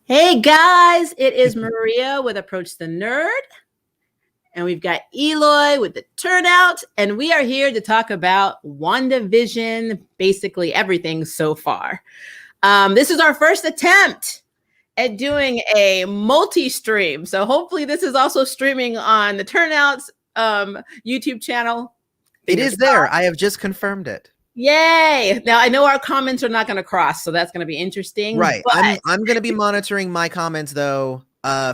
Hey guys, it is Maria with Approach the Nerd, and we've got Eloy with the Turnout, and we are here to talk about WandaVision, basically everything so far. This is our first attempt at doing a multi-stream, so hopefully this is also streaming on the Turnout's YouTube channel. It is there. I have just confirmed it. Yay! Now I know our comments are not going to cross, so that's going to be interesting. Right. But I'm going to be monitoring my comments though.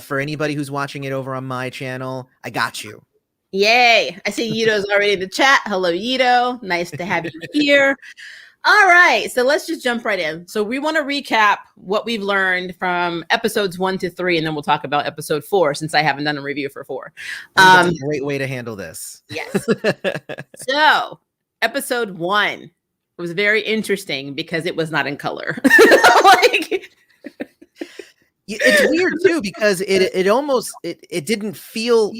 For anybody who's watching it over on my channel, I got you. Yay! I see Yito's already in the chat. Hello, Yito. Nice to have you here. All right, so let's just jump right in. So we want to recap what we've learned from episodes 1 to 3, and then we'll talk about episode 4 since I haven't done a review for 4. That's a great way to handle this. Yes. So episode 1 was very interesting because it was not in color. It's weird too because it almost didn't feel.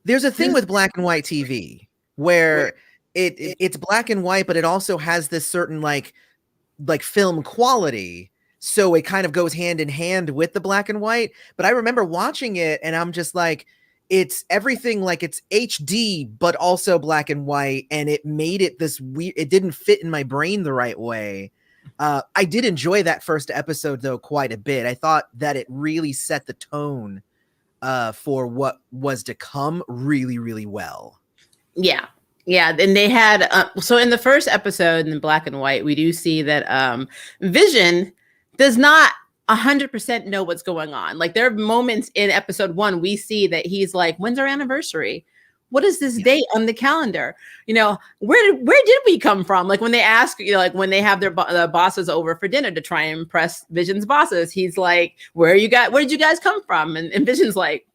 There's a thing with black and white TV where it's black and white, but it also has this certain like film quality. So it kind of goes hand in hand with the black and white. But I remember watching it and I'm just like, it's everything like it's HD, but also black and white. And it made it this weird, it didn't fit in my brain the right way. I did enjoy that first episode though quite a bit. I thought that it really set the tone for what was to come really, really well. Yeah. Yeah, and they had so in the first episode in black and white, we do see that Vision does not 100% know what's going on. Like there are moments in episode 1 we see that he's like, "When's our anniversary? What is this date on the calendar? You know, where did we come from?" Like when they ask, you know, like when they have their bosses over for dinner to try and impress Vision's bosses, he's like, "Where did you guys come from?" And Vision's like,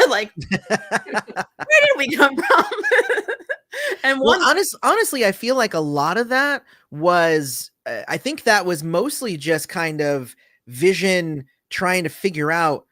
like, where did we come from? And honestly, I feel like a lot of that was, I think that was mostly just kind of Vision trying to figure out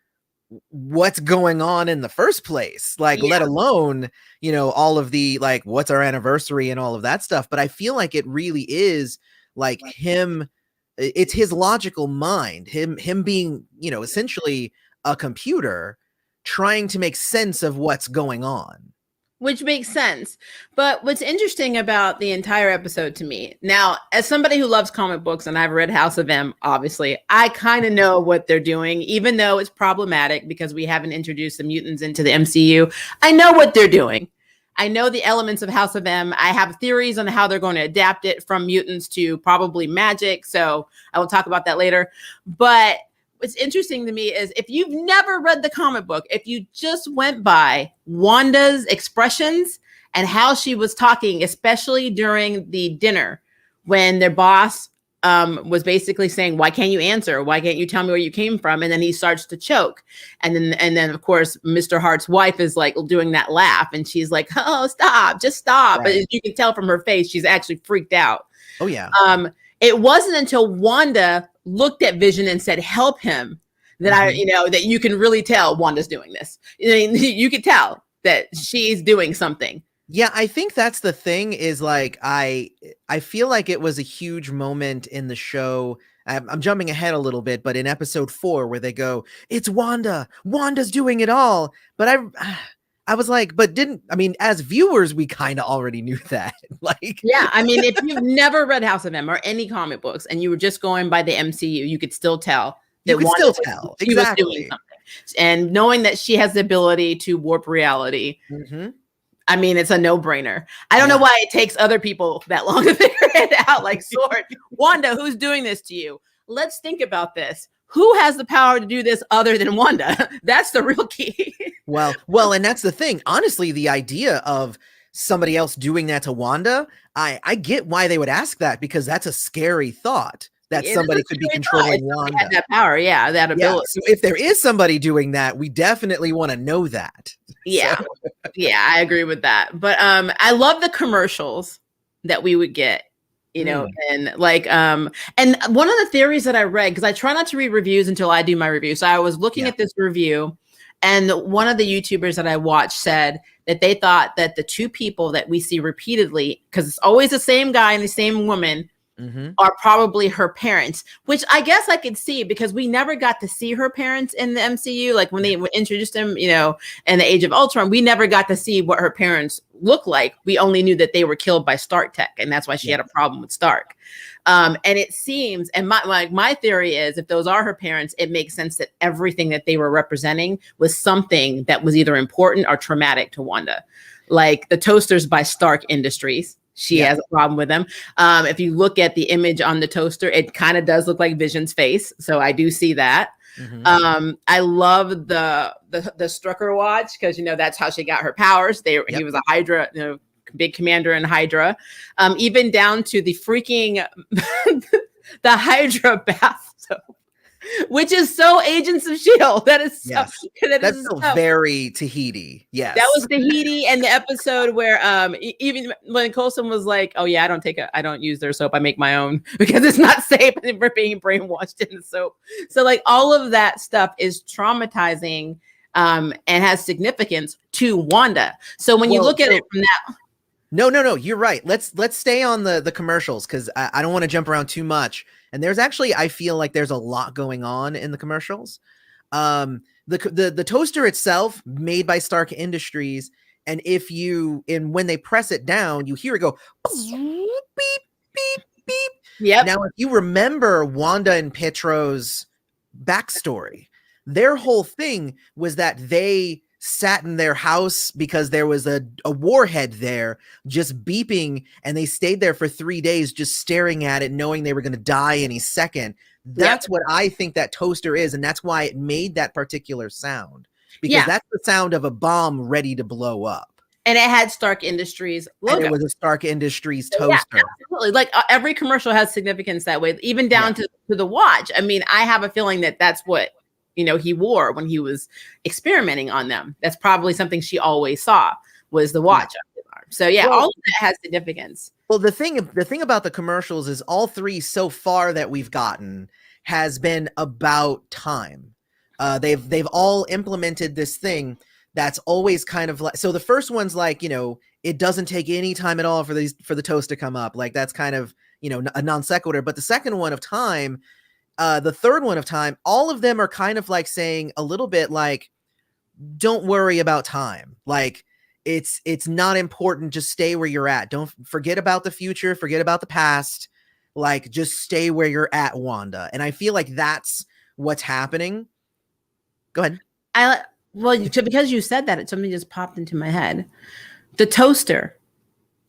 what's going on in the first place, like, let alone, you know, all of the, like, what's our anniversary and all of that stuff. But I feel like it really is like him, it's his logical mind, him being, you know, essentially a computer trying to make sense of what's going on. Which makes sense. But what's interesting about the entire episode to me, now, as somebody who loves comic books and I've read House of M, obviously, I kind of know what they're doing, even though it's problematic because we haven't introduced the mutants into the MCU. I know what they're doing. I know the elements of House of M. I have theories on how they're going to adapt it from mutants to probably magic. So I will talk about that later. But what's interesting to me is if you've never read the comic book, if you just went by Wanda's expressions and how she was talking, especially during the dinner when their boss was basically saying, "Why can't you answer? Why can't you tell me where you came from?" And then he starts to choke. And then of course, Mr. Hart's wife is like doing that laugh and she's like, "Oh, stop, just stop." Right. But you can tell from her face, she's actually freaked out. Oh yeah. It wasn't until Wanda looked at Vision and said, "Help him," that that you can really tell Wanda's doing this. You can tell that she's doing something. Yeah, I think that's the thing is like, I feel like it was a huge moment in the show. I'm jumping ahead a little bit, but in episode 4 where they go, "It's Wanda's doing it all." But I was like, as viewers, we kind of already knew that. Like, yeah, I mean, if you've never read House of M or any comic books and you were just going by the MCU, you could still tell that Wanda she was doing something. And knowing that she has the ability to warp reality, I mean, it's a no-brainer. I don't know why it takes other people that long to figure it out. Like, Sword, Wanda, who's doing this to you? Let's think about this. Who has the power to do this other than Wanda? That's the real key. Well, and that's the thing. Honestly, the idea of somebody else doing that to Wanda, I get why they would ask that, because that's a scary thought that somebody could be controlling Wanda. Had that power, that ability. So if there is somebody doing that, we definitely want to know that. Yeah, I agree with that. But I love the commercials that we would get. You know, and like, and one of the theories that I read, because I try not to read reviews until I do my review. So I was looking at this review, and one of the YouTubers that I watched said that they thought that the two people that we see repeatedly, because it's always the same guy and the same woman, are probably her parents, which I guess I could see because we never got to see her parents in the MCU. Like when they introduced them, you know, in the Age of Ultron, we never got to see what her parents looked like. We only knew that they were killed by Stark Tech, and that's why she had a problem with Stark. And it seems, and my theory is, if those are her parents, it makes sense that everything that they were representing was something that was either important or traumatic to Wanda. Like the toasters by Stark Industries. She has a problem with them. If you look at the image on the toaster, it kind of does look like Vision's face. So I do see that. I love the Strucker watch because, you know, that's how she got her powers. He was a Hydra, you know, big commander in Hydra. Even down to the freaking the Hydra bath soap, which is so Agents of S.H.I.E.L.D. That is so, that's so very Tahiti. Yes. That was Tahiti, and the episode where even when Coulson was like, "Oh yeah, I don't use their soap. I make my own because it's not safe and we're being brainwashed in the soap." So like all of that stuff is traumatizing and has significance to Wanda. So when you look at it from that. No, you're right. Let's stay on the commercials because I don't want to jump around too much. And there's actually, I feel like there's a lot going on in the commercials. The toaster itself, made by Stark Industries, and when they press it down, you hear it go beep, beep, beep. Yep. Now, if you remember Wanda and Pietro's backstory, their whole thing was that they sat in their house because there was a warhead there just beeping, and they stayed there for 3 days just staring at it, knowing they were going to die any second. That's what I think that toaster is, and that's why it made that particular sound, because that's the sound of a bomb ready to blow up. And it had Stark Industries logo. And it was a Stark Industries toaster. Yeah, absolutely. Like every commercial has significance that way, even down to the watch. I mean, I have a feeling that that's what, you know, he wore when he was experimenting on them. That's probably something she always saw was the watch. So all of that has significance. Well, the thing about the commercials is all three so far that we've gotten has been about time. They've all implemented this thing that's always kind of like, so the first one's like, you know, it doesn't take any time at all for the toast to come up. Like that's kind of, you know, a non sequitur. But the second one of time, the third one of time, all of them are kind of like saying a little bit like, don't worry about time. Like it's not important. Just stay where you're at. Don't forget about the future. Forget about the past. Like just stay where you're at, Wanda. And I feel like that's what's happening. Go ahead. Because you said that, something just popped into my head. The toaster,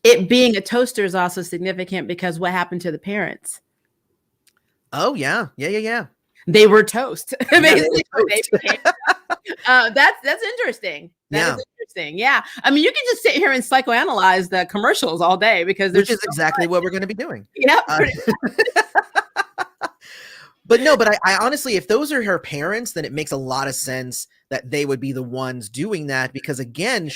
it being a toaster is also significant because what happened to the parents? Oh yeah. They were toast. Basically, that's interesting. That is interesting. Yeah. I mean, you can just sit here and psychoanalyze the commercials all day because which is exactly what we're going to be doing. Yeah. But I honestly, if those are her parents, then it makes a lot of sense that they would be the ones doing that because again,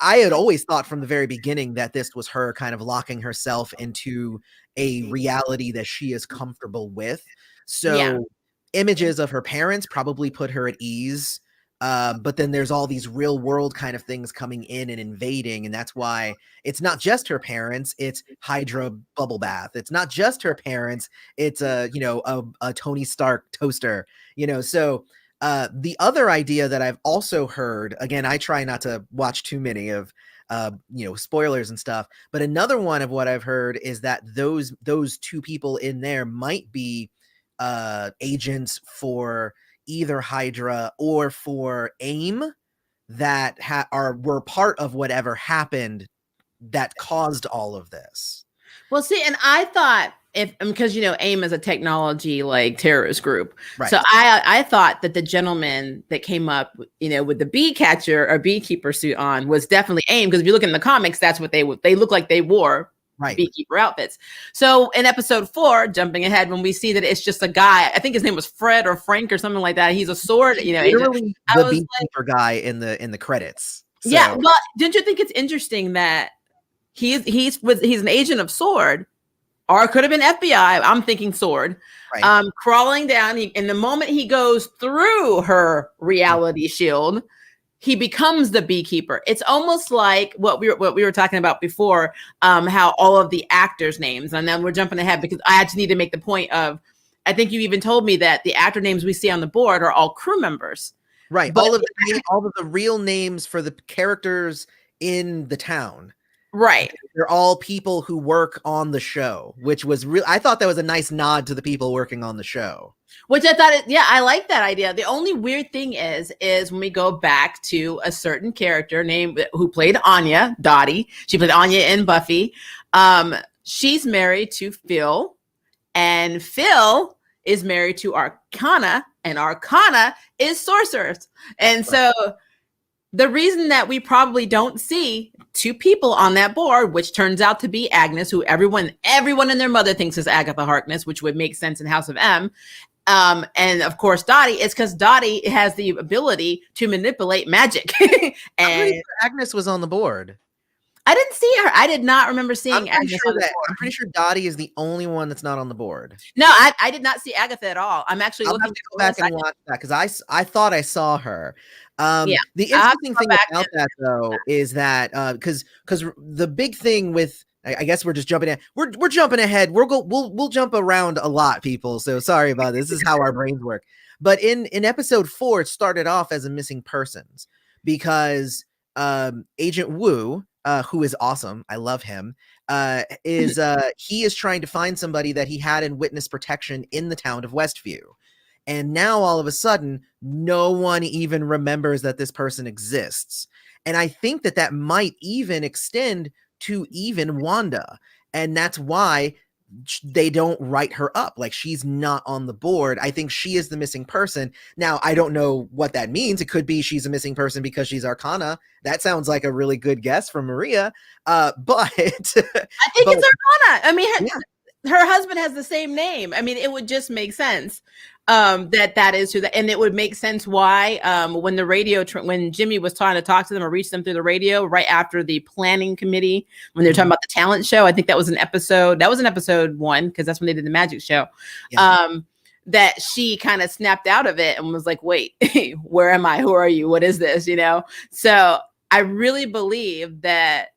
I had always thought from the very beginning that this was her kind of locking herself into a reality that she is comfortable with. So images of her parents probably put her at ease. But then there's all these real world kind of things coming in and invading. And that's why it's not just her parents, it's Hydra bubble bath. It's not just her parents. It's a Tony Stark toaster, you know? So the other idea that I've also heard, again, I try not to watch too many of, spoilers and stuff, but another one of what I've heard is that those two people in there might be agents for either Hydra or for AIM that were part of whatever happened that caused all of this. Well, see, and I thought because AIM is a technology like terrorist group, right. So I thought that the gentleman that came up, with the bee catcher or beekeeper suit on was definitely AIM because if you look in the comics, that's what they look like they wore. Right. Beekeeper outfits. So in episode 4, jumping ahead, when we see that it's just a guy, I think his name was Fred or Frank or something like that. He's a sword, literally the beekeeper guy in the credits. So. Yeah, well, didn't you think it's interesting that he's an agent of sword, or it could have been FBI. I'm thinking sword. Right. Crawling down, and the moment he goes through her reality shield, he becomes the beekeeper. It's almost like what we were talking about before, how all of the actors' names, and then we're jumping ahead because I just need to make the point of, I think you even told me that the actor names we see on the board are all crew members. Right. All of the real names for the characters in the town. Right. They're all people who work on the show, which was real. I thought that was a nice nod to the people working on the show. Which I thought, I like that idea. The only weird thing is when we go back to a certain character named who played Anya, Dottie. She played Anya in Buffy. She's married to Phil, and Phil is married to Arcana, and Arcana is Sorceress. And so the reason that we probably don't see two people on that board, which turns out to be Agnes, who everyone and their mother thinks is Agatha Harkness, which would make sense in House of M. And of course, Dottie, is because Dottie has the ability to manipulate magic. And Agnes was on the board. I didn't see her. I did not remember seeing Agnes on the board. I'm pretty sure Dottie is the only one that's not on the board. No, I did not see Agatha at all. I'm actually looking to go back and watch that because I thought I saw her. The interesting thing about that though is that because the big thing with, I guess we're just jumping ahead. We're jumping ahead. We'll jump around a lot, people. So sorry about this. This is how our brains work. But in episode 4, it started off as a missing persons because Agent Wu, who is awesome, I love him, he is trying to find somebody that he had in witness protection in the town of Westview. And now all of a sudden, no one even remembers that this person exists. And I think that might even extend to even Wanda. And that's why they don't write her up. Like, she's not on the board. I think she is the missing person. Now, I don't know what that means. It could be she's a missing person because she's Arcana. That sounds like a really good guess from Maria. But I think it's Arcana. I mean, her husband has the same name. I mean, it would just make sense that is who that, and it would make sense why when the radio when Jimmy was trying to talk to them or reach them through the radio right after the planning committee when they're talking about the talent show. I think that was an episode 1 because that's when they did the magic show. That she kind of snapped out of it and was like, wait, where am I? Who are you? What is this? So I really believe that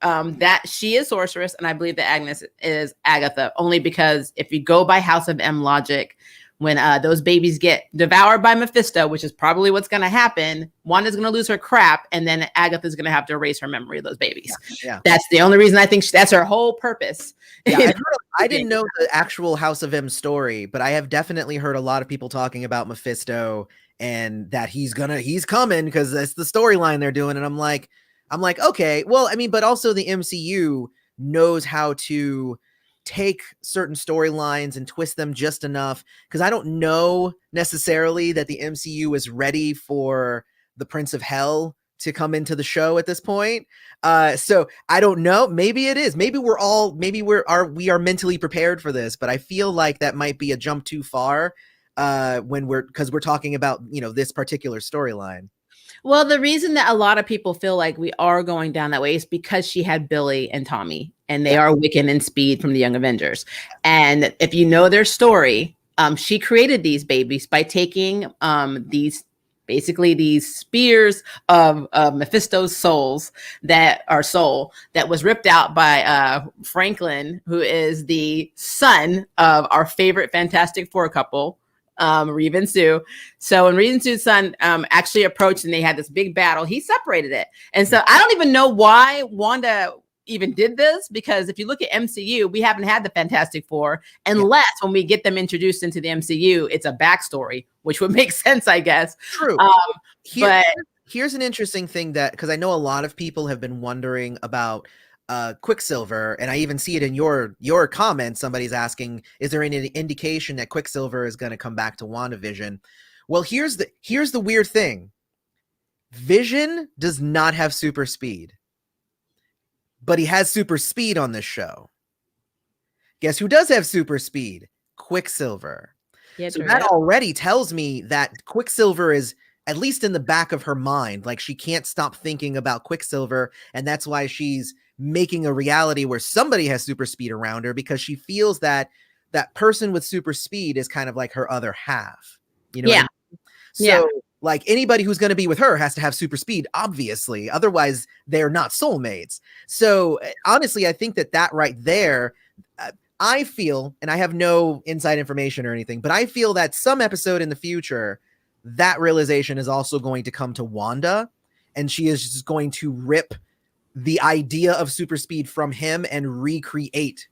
that she is Sorceress, and I believe that Agnes is Agatha, only because if you go by House of M logic, when those babies get devoured by Mephisto, which is probably what's going to happen, Wanda's going to lose her crap, and then Agatha's going to have to erase her memory of those babies. Yeah. That's the only reason I think that's her whole purpose. Yeah, I didn't know the actual House of M story, but I have definitely heard a lot of people talking about Mephisto and that he's coming because that's the storyline they're doing. And I'm like, okay, well, I mean, but also the MCU knows how to take certain storylines and twist them just enough, because I don't know necessarily that the MCU is ready for the Prince of Hell to come into the show at this point. So I don't know. Maybe it is. Maybe we are mentally prepared for this, but I feel like that might be a jump too far because we're talking about, this particular storyline. Well, the reason that a lot of people feel like we are going down that way is because she had Billy and Tommy, and they are Wiccan and Speed from the Young Avengers. And if you know their story, she created these babies by taking these spears of Mephisto's soul that was ripped out by Franklin, who is the son of our favorite Fantastic Four couple, Reeve and Sue. So when Reeve and Sue's son actually approached and they had this big battle, he separated it. And so I don't even know why Wanda even did this, because if you look at MCU, we haven't had the Fantastic Four unless when we get them introduced into the MCU, it's a backstory, which would make sense, I guess. True. Here's an interesting thing that, because I know a lot of people have been wondering about Quicksilver, and I even see it in your comments. Somebody's asking, is there any indication that Quicksilver is going to come back to WandaVision? Well, here's the weird thing. Vision does not have super speed, but he has super speed on this show. Guess who does have super speed? Quicksilver. Yeah, so that already tells me that Quicksilver is at least in the back of her mind. Like, she can't stop thinking about Quicksilver, and that's why she's making a reality where somebody has super speed around her, because she feels that that person with super speed is kind of like her other half. You know? Yeah. So Like anybody who's going to be with her has to have super speed, obviously. Otherwise, they're not soulmates. So honestly, I think that right there, I feel, and I have no inside information or anything, but I feel that some episode in the future, that realization is also going to come to Wanda, and she is just going to rip the idea of super speed from him and recreate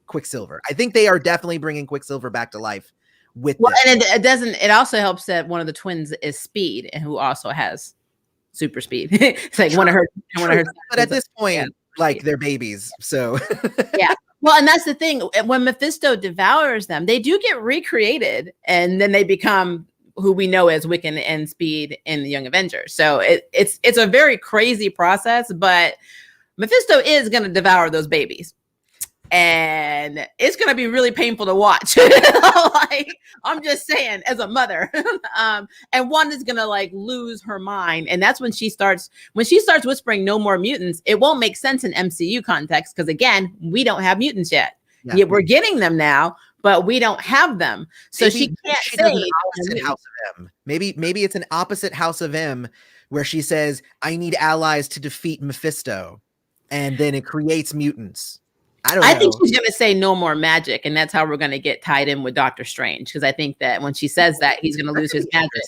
Quicksilver. I think they are definitely bringing Quicksilver back to life with this. And it also helps that one of the twins is Speed, and who also has super speed. It's like one of her, but at this point, like they're babies. So yeah. Well, and that's the thing. When Mephisto devours them, they do get recreated, and then they become who we know as Wiccan and Speed in the Young Avengers. So it's a very crazy process, but Mephisto is going to devour those babies. And it's going to be really painful to watch. Like, I'm just saying, as a mother. And Wanda's going to like lose her mind. And that's when she starts whispering no more mutants. It won't make sense in MCU context because, again, we don't have mutants yet. Yeah, we're getting them now, but we don't have them. So maybe she can't say opposite House of M. Maybe it's an opposite House of M where she says, I need allies to defeat Mephisto. And then it creates mutants. I think she's going to say no more magic, and that's how we're going to get tied in with Doctor Strange, because I think that when she says that, he's going to lose his magic.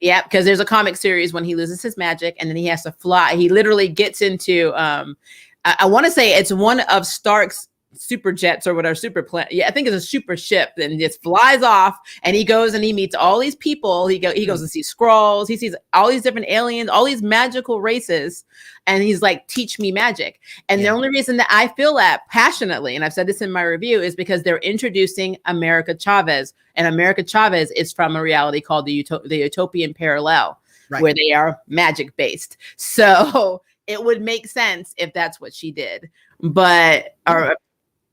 Yeah, because there's a comic series when he loses his magic, and then he has to fly. He literally gets into, I want to say it's one of Stark's super jets or whatever, super plane. Yeah, I think it's a super ship, and just flies off, and he goes and he meets all these people. He goes and sees Skrulls. He sees all these different aliens, all these magical races, and he's like, teach me magic. And the only reason that I feel that passionately, and I've said this in my review, is because they're introducing America Chavez, and America Chavez is from a reality called the Utopian Parallel, where they are magic based. So it would make sense if that's what she did, but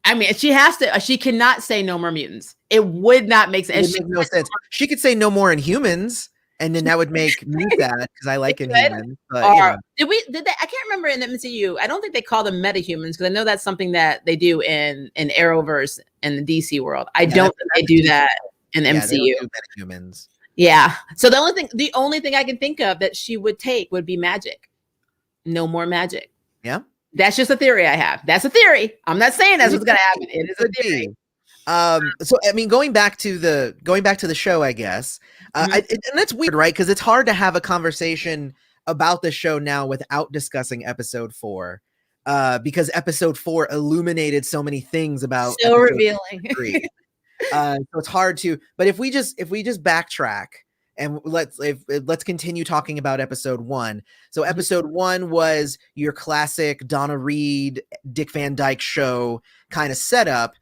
I mean, she cannot say no more mutants. It would not make sense. It would make no sense. She could say no more Inhumans, and then that would make me sad because I like Inhumans. But, did they? I can't remember in the MCU. I don't think they call them metahumans because I know that's something that they do in Arrowverse in the DC world. I don't think they do that in the MCU. They don't do metahumans. Yeah. So the only thing I can think of that she would take would be magic. No more magic. Yeah. That's just a theory I have. That's a theory. I'm not saying that's what's going to happen. It is a theory. So I mean, going back to the show, I guess, and that's weird, right? Because it's hard to have a conversation about the show now without discussing episode 4, because episode 4 illuminated so many things about so revealing. So it's hard to. But if we just backtrack. And let's continue talking about episode 1. So episode 1 was your classic Donna Reed, Dick Van Dyke show kind of setup,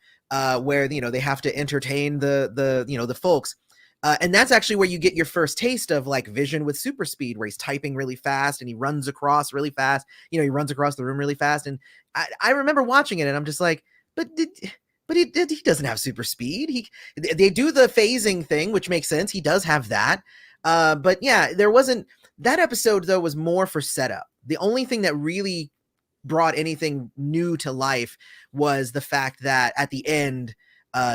where they have to entertain the folks, and that's actually where you get your first taste of like Vision with super speed, where he's typing really fast and he runs across really fast. He runs across the room really fast, and I remember watching it and I'm just like, but he doesn't have super speed. They do the phasing thing, which makes sense. He does have that. But yeah, there wasn't that episode though was more for setup. The only thing that really brought anything new to life was the fact that at the end,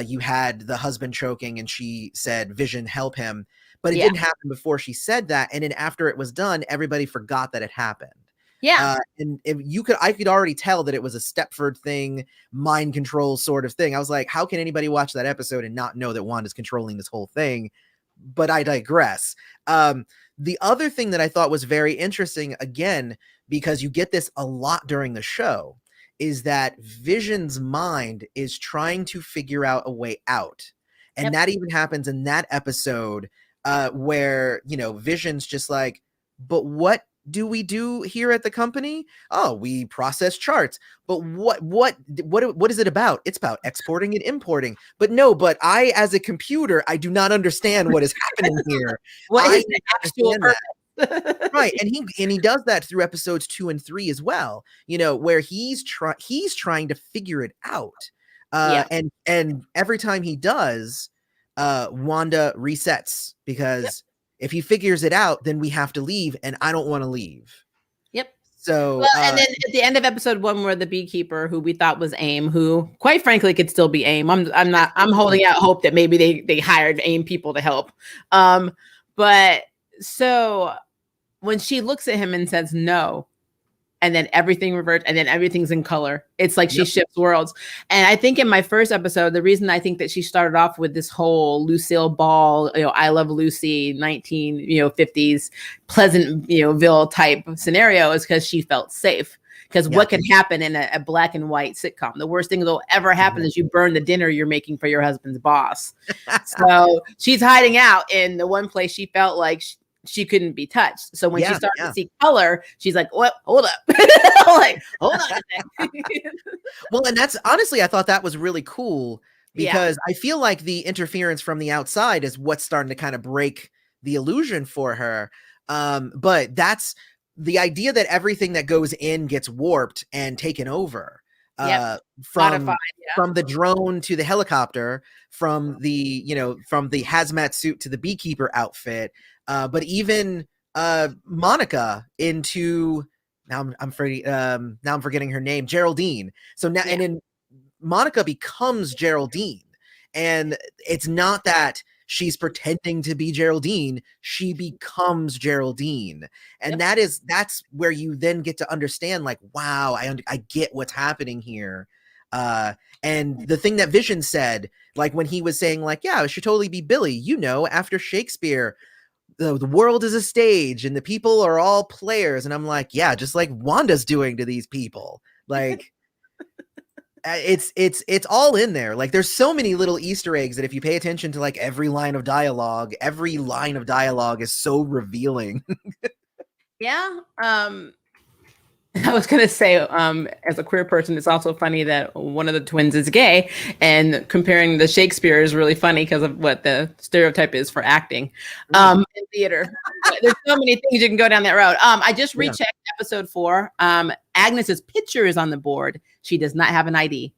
you had the husband choking and she said, Vision, help him. But it didn't happen before she said that. And then after it was done, everybody forgot that it happened. Yeah. And I could already tell that it was a Stepford thing, mind control sort of thing. I was like, how can anybody watch that episode and not know that Wanda's controlling this whole thing? But I digress. The other thing that I thought was very interesting, again, because you get this a lot during the show, is that Vision's mind is trying to figure out a way out. And that even happens in that episode, where, Vision's just like, but what do we do here at the company? Oh, we process charts. But what is it about? It's about exporting and importing. But I, as a computer, I do not understand what is happening here. What is the actual purpose? Right. And he does that through episodes 2 and 3 as well, where he's trying to figure it out. And every time he does, Wanda resets, because if he figures it out, then we have to leave, and I don't want to leave. Yep. So, and then at the end of episode 1, where the beekeeper, who we thought was AIM, who quite frankly could still be AIM. I'm holding out hope that maybe they hired AIM people to help. But so when she looks at him and says no, and then everything reverts, and then everything's in color. It's like she shifts worlds. And I think in my first episode, the reason I think that she started off with this whole Lucille Ball, I Love Lucy, 50s Pleasantville type scenario is because she felt safe. Because what can happen in a black and white sitcom? The worst thing that will ever happen is you burn the dinner you're making for your husband's boss. So she's hiding out in the one place she felt like she couldn't be touched. So when she started to see color, she's like, "What? Hold up!" Like, hold on a second. Well, and that's honestly, I thought that was really cool because I feel like the interference from the outside is what's starting to kind of break the illusion for her. But that's the idea that everything that goes in gets warped and taken over. From the drone to the helicopter, from the hazmat suit to the beekeeper outfit, but even Monica into now I'm forgetting her name, Geraldine. So now and then Monica becomes Geraldine, and it's not that she's pretending to be Geraldine, she becomes Geraldine. And that's where you then get to understand, like, wow, I get what's happening here. And the thing that Vision said, like when he was saying like, yeah, it should totally be Billy, after Shakespeare, the world is a stage and the people are all players. And I'm like, yeah, just like Wanda's doing to these people. Like, it's all in there. Like there's so many little Easter eggs that if you pay attention to like every line of dialogue is so revealing. I was going to say, as a queer person, it's also funny that one of the twins is gay, and comparing the Shakespeare is really funny because of what the stereotype is for acting in theater. There's so many things you can go down that road. I just rechecked episode 4. Agnes's picture is on the board. She does not have an ID.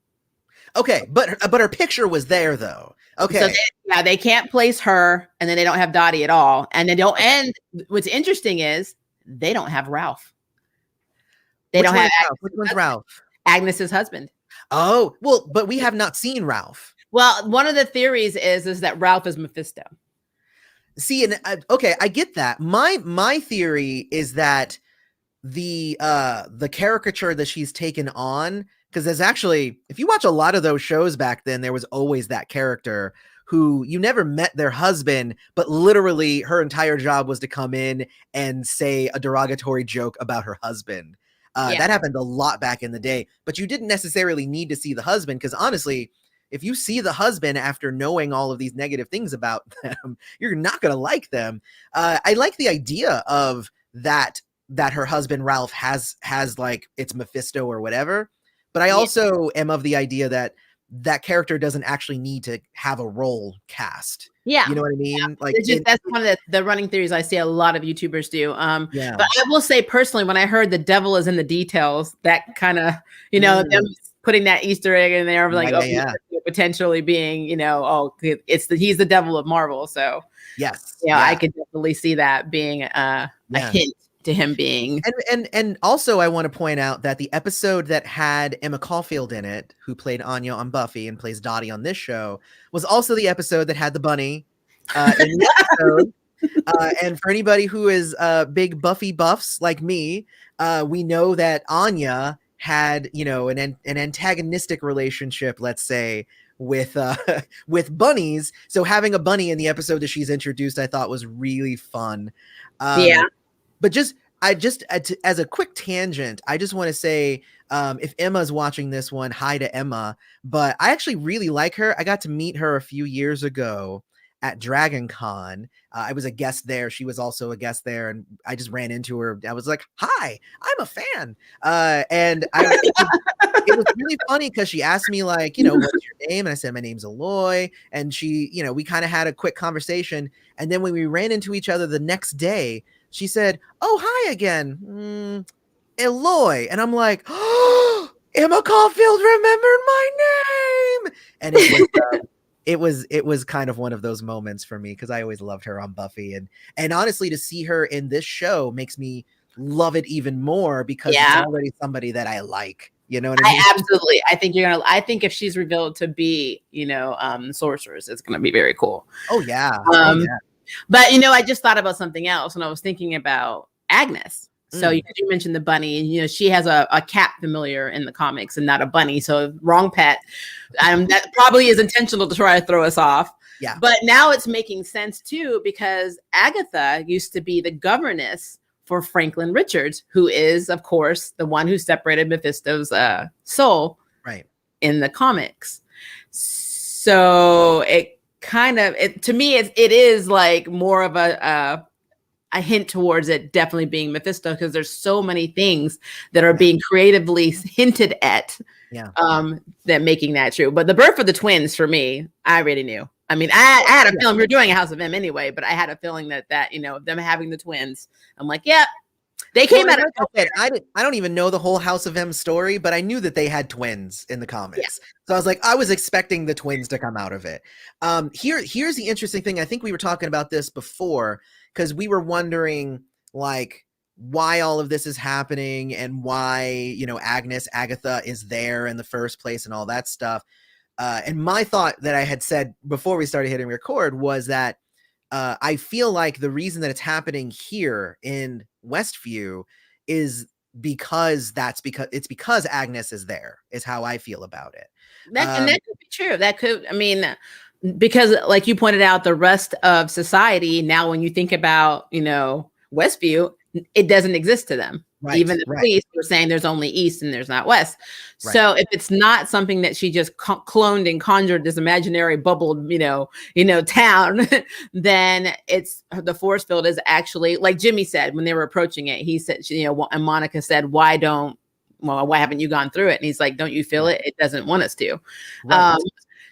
Okay, but her picture was there though. Okay. So they can't place her, and then they don't have Dottie at all. And they don't. And what's interesting is they don't have Ralph. Which one's Ralph? Agnes's husband. Oh, well, but we have not seen Ralph. Well, one of the theories is that Ralph is Mephisto. See, and okay, I get that. My theory is that the caricature that she's taken on, because there's actually, if you watch a lot of those shows back then, there was always that character who you never met their husband, but literally her entire job was to come in and say a derogatory joke about her husband. That happened a lot back in the day, but you didn't necessarily need to see the husband, because honestly, if you see the husband after knowing all of these negative things about them, you're not going to like them. I like the idea of that her husband Ralph has like it's Mephisto or whatever, but I also am of the idea that character doesn't actually need to have a role cast. Yeah. You know what I mean? Yeah. Like that's one of the running theories I see a lot of YouTubers do. But I will say personally, when I heard the devil is in the details, that kind of, them putting that Easter egg in there, like potentially being, he's the devil of Marvel. So I could definitely see that being a hint to him being. And also I want to point out that the episode that had Emma Caulfield in it, who played Anya on Buffy and plays Dottie on this show, was also the episode that had the bunny in the episode. And for anybody who is big Buffy buffs like me, we know that Anya had, an antagonistic relationship, let's say, with bunnies. So having a bunny in the episode that she's introduced, I thought was really fun. But as a quick tangent, I just want to say, if Emma's watching this one, hi to Emma. But I actually really like her. I got to meet her a few years ago at Dragon Con. I was a guest there. She was also a guest there. And I just ran into her. I was like, hi, I'm a fan. And it was really funny because she asked me like, what's your name? And I said, my name's Aloy. And she, we kind of had a quick conversation. And then when we ran into each other the next day, she said, oh, hi again, Aloy. And I'm like, oh, Emma Caulfield remembered my name. And it was kind of one of those moments for me, because I always loved her on Buffy. And honestly, to see her in this show makes me love it even more, because it's already somebody that I like. You know what I mean? Absolutely. I think if she's revealed to be, Sorceress, it's going to be very cool. Oh, yeah. But I just thought about something else when I was thinking about Agnes. So you mentioned the bunny, and she has a cat familiar in the comics and not a bunny. So wrong pet. That probably is intentional to try to throw us off. Yeah. But now it's making sense too, because Agatha used to be the governess for Franklin Richards, who is, of course, the one who separated Mephisto's soul in the comics. So it kind of, to me, it is like more of a hint towards it definitely being Mephisto, because there's so many things that are being creatively hinted at that making that true. But the birth of the twins, for me, I already knew. I mean, I had a feeling we were doing a House of M anyway, but I had a feeling that them having the twins, I'm like, yeah, they came out of I don't even know the whole House of M story, but I knew that they had twins in the comics. So I was expecting the twins to come out of it. Here's the interesting thing. I think we were talking about this before, because we were wondering like why all of this is happening and why, Agatha is there in the first place and all that stuff. And my thought that I had said before we started hitting record was that I feel like the reason that it's happening here in Westview is because Agnes is there, is how I feel about it. And that could be true. That could, because like you pointed out, the rest of society now, when you think about, Westview, it doesn't exist to them. Even the police were saying there's only East and there's not West. So if it's not something that she just cloned and conjured this imaginary bubbled, town, then it's the force field is actually, like Jimmy said when they were approaching it, he said, and Monica said, why haven't you gone through it? And he's like, don't you feel it? It doesn't want us to.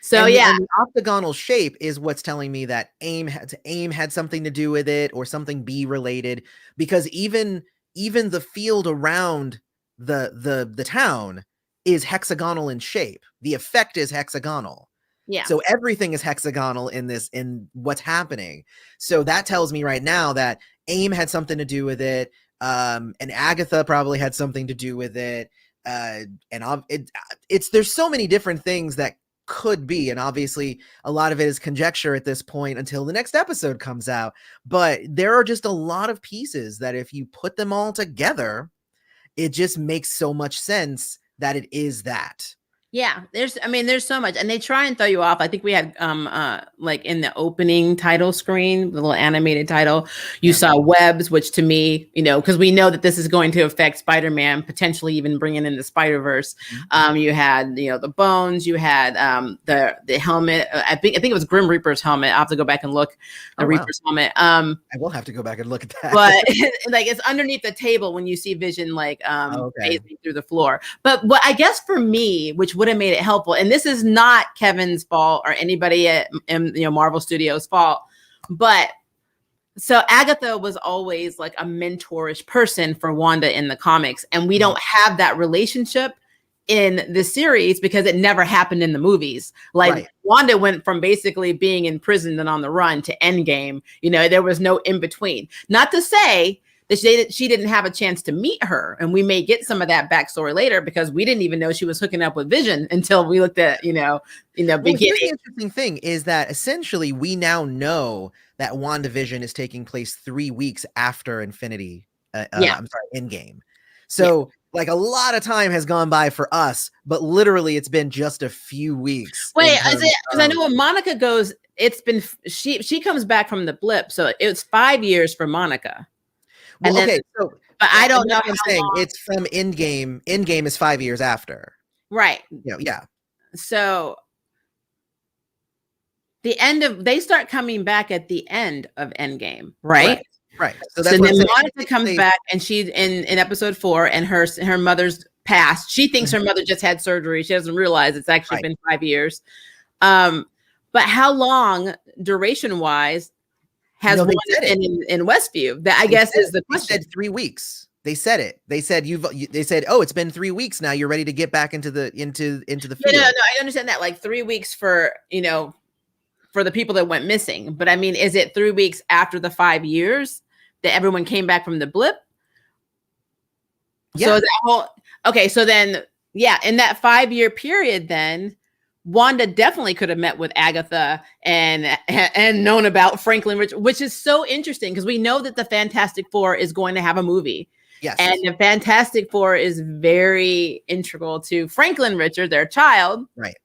So and the octagonal shape is what's telling me that AIM had something to do with it, or something B related, because even the field around the town is hexagonal in shape. The effect is hexagonal. Yeah. So everything is hexagonal in what's happening. So that tells me right now that AIM had something to do with it. And Agatha probably had something to do with it. There's so many different things that could be, and obviously a lot of it is conjecture at this point until the next episode comes out, but there are just a lot of pieces that if you put them all together, it just makes so much sense that it is that. Yeah, there's so much, and they try and throw you off. I think we had like in the opening title screen, the little animated title, you saw webs, which to me, because we know that this is going to affect Spider-Man, potentially even bringing in the Spider-Verse. You had the bones, you had the helmet. I think it was Grim Reaper's helmet. I'll have to go back and look the Reaper's helmet. I will have to go back and look at that. But like it's underneath the table when you see Vision phasing through the floor. But what I guess for me, which would have made it helpful, and this is not Kevin's fault or anybody at Marvel Studios' fault, but so Agatha was always like a mentorish person for Wanda in the comics, and we don't have that relationship in the series because it never happened in the movies. Wanda went from basically being in prison and on the run to Endgame. There was no in between. Not to say that she didn't have a chance to meet her, and we may get some of that backstory later, because we didn't even know she was hooking up with Vision until we looked at beginning. The interesting thing is that essentially we now know that WandaVision is taking place 3 weeks after Endgame. So like a lot of time has gone by for us, but literally it's been just a few weeks. Wait, because I know when Monica goes, it's been she comes back from the blip, so it's 5 years for Monica. Well, but I don't know. I'm saying it's from Endgame. Endgame is 5 years after. Right. Yeah. So they start coming back at the end of Endgame, right? Right. So then Monica comes back, and she's in episode 4, and her mother's passed. She thinks her mother just had surgery. She doesn't realize it's actually been 5 years. But how long, duration wise, has Wanda been in Westview? That I guess is the question. They said 3 weeks. They said it. They said oh, it's been 3 weeks now. You're ready to get back into the field. No, I understand that. Like 3 weeks for for the people that went missing. But I mean, is it 3 weeks after the 5 years that everyone came back from the blip? Yeah. So so then in that 5 year period, then Wanda definitely could have met with Agatha and known about Franklin Rich, which is so interesting because we know that the Fantastic Four is going to have a movie. Yes. And the Fantastic Four is very integral to Franklin Richard, their child, right,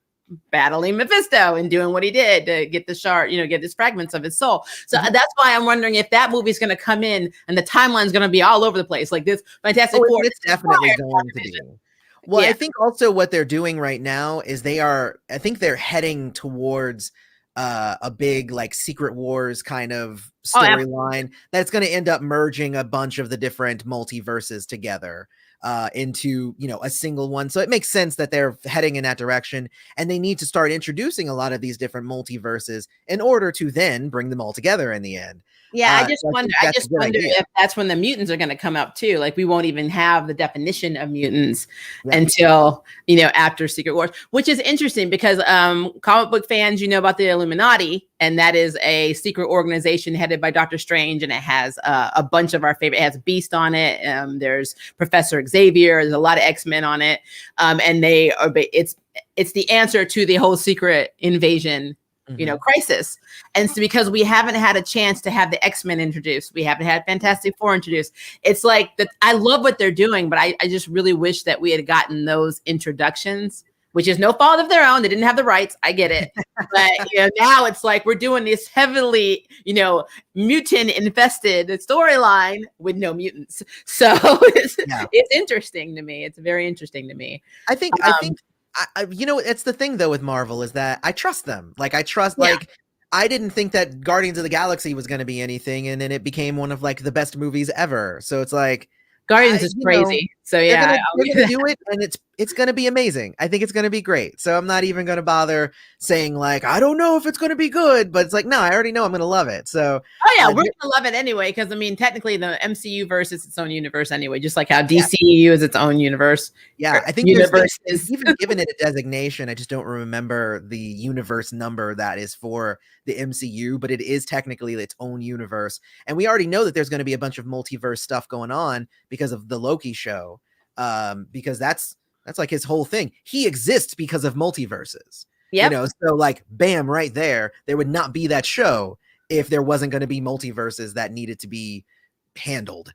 battling Mephisto and doing what he did to get the shard, get his fragments of his soul. So that's why I'm wondering if that movie is going to come in and the timeline is going to be all over the place. Like this Fantastic Four. It's definitely going to be. Well, I think also what they're doing right now is I think they're heading towards a big like Secret Wars kind of storyline that's going to end up merging a bunch of the different multiverses together into, a single one. So it makes sense that they're heading in that direction, and they need to start introducing a lot of these different multiverses in order to then bring them all together in the end. Yeah, I just wonder if that's when the mutants are going to come up too. Like we won't even have the definition of mutants until, after Secret Wars, which is interesting because comic book fans, about the Illuminati, and that is a secret organization headed by Dr. Strange, and it has a bunch of our favorite. It has Beast on it. There's Professor Xavier. There's a lot of X-Men on it, and they are. It's the answer to the whole secret invasion crisis. And so because we haven't had a chance to have the X-Men introduced, we haven't had Fantastic Four introduced. It's like that. I love what they're doing, but I just really wish that we had gotten those introductions, which is no fault of their own. They didn't have the rights. I get it. But now it's like we're doing this heavily, mutant infested storyline with no mutants. So it's interesting to me. It's very interesting to me. I think it's the thing though with Marvel is that I trust them. Like I trust, I didn't think that Guardians of the Galaxy was going to be anything, and then it became one of like the best movies ever. So it's like Guardians is crazy. So yeah, they're gonna do it, and it's gonna be amazing. I think it's gonna be great. So I'm not even gonna bother saying like I don't know if it's gonna be good, but it's like no, I already know I'm gonna love it. So we're gonna love it anyway because technically the MCU verse is its own universe anyway, just like how DCEU is its own universe. Yeah, I think universe is even given it a designation. I just don't remember the universe number that is for the MCU, but it is technically its own universe, and we already know that there's going to be a bunch of multiverse stuff going on because of the Loki show. Because that's like his whole thing. He exists because of multiverses. So like bam, right there would not be that show if there wasn't going to be multiverses that needed to be handled,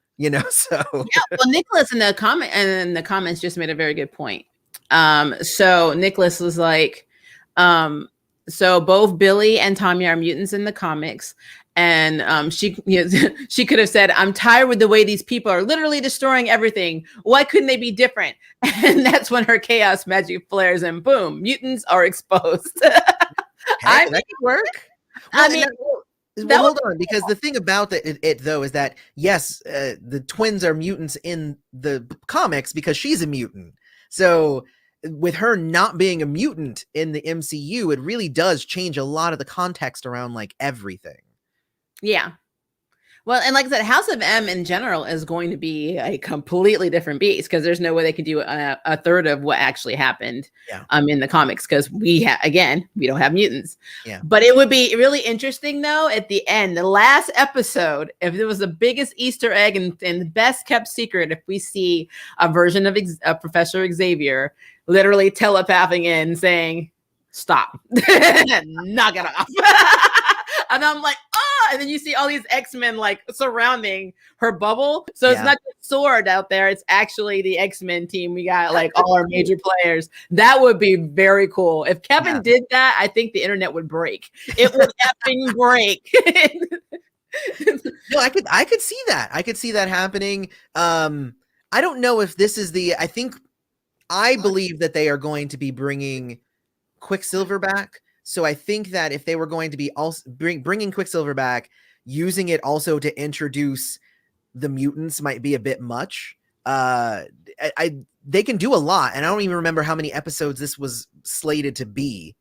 so well, Nicholas in the comments just made a very good point. So Nicholas was like, so both Billy and Tommy are mutants in the comics. And she could have said, I'm tired with the way these people are literally destroying everything. Why couldn't they be different? And that's when her chaos magic flares and boom, mutants are exposed. That could work. Well, hold on, because the thing about it though is that yes, the twins are mutants in the comics because she's a mutant. So with her not being a mutant in the MCU, it really does change a lot of the context around like everything. Yeah. Well, and like I said, House of M in general is going to be a completely different beast because there's no way they can do a third of what actually happened in the comics because we don't have mutants. Yeah. But it would be really interesting though at the end, the last episode, if it was the biggest Easter egg and the best kept secret, if we see a version of Professor Xavier literally telepathing in saying, "Stop, knock it off." And I'm like, and then you see all these X-Men like surrounding her bubble. So it's not just Sword out there. It's actually the X-Men team. We got like all our major players. That would be very cool. If Kevin did that, I think the internet would break. It would effing break. No, I could see that. I could see that happening. I don't know if this is I believe that they are going to be bringing Quicksilver back. So I think that if they were going to be also bringing Quicksilver back, using it also to introduce the mutants might be a bit much. They can do a lot, and I don't even remember how many episodes this was slated to be.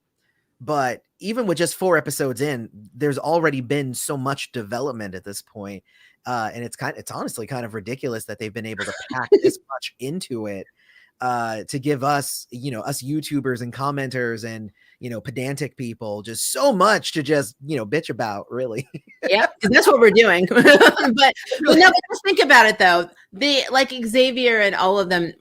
But even with just 4 episodes in, there's already been so much development at this point, and it's honestly kind of ridiculous that they've been able to pack this much into it. To give us, us YouTubers and commenters and, pedantic people just so much to just, bitch about, really. Yeah, because that's what we're doing. but just think about it, though. Like Xavier and all of them,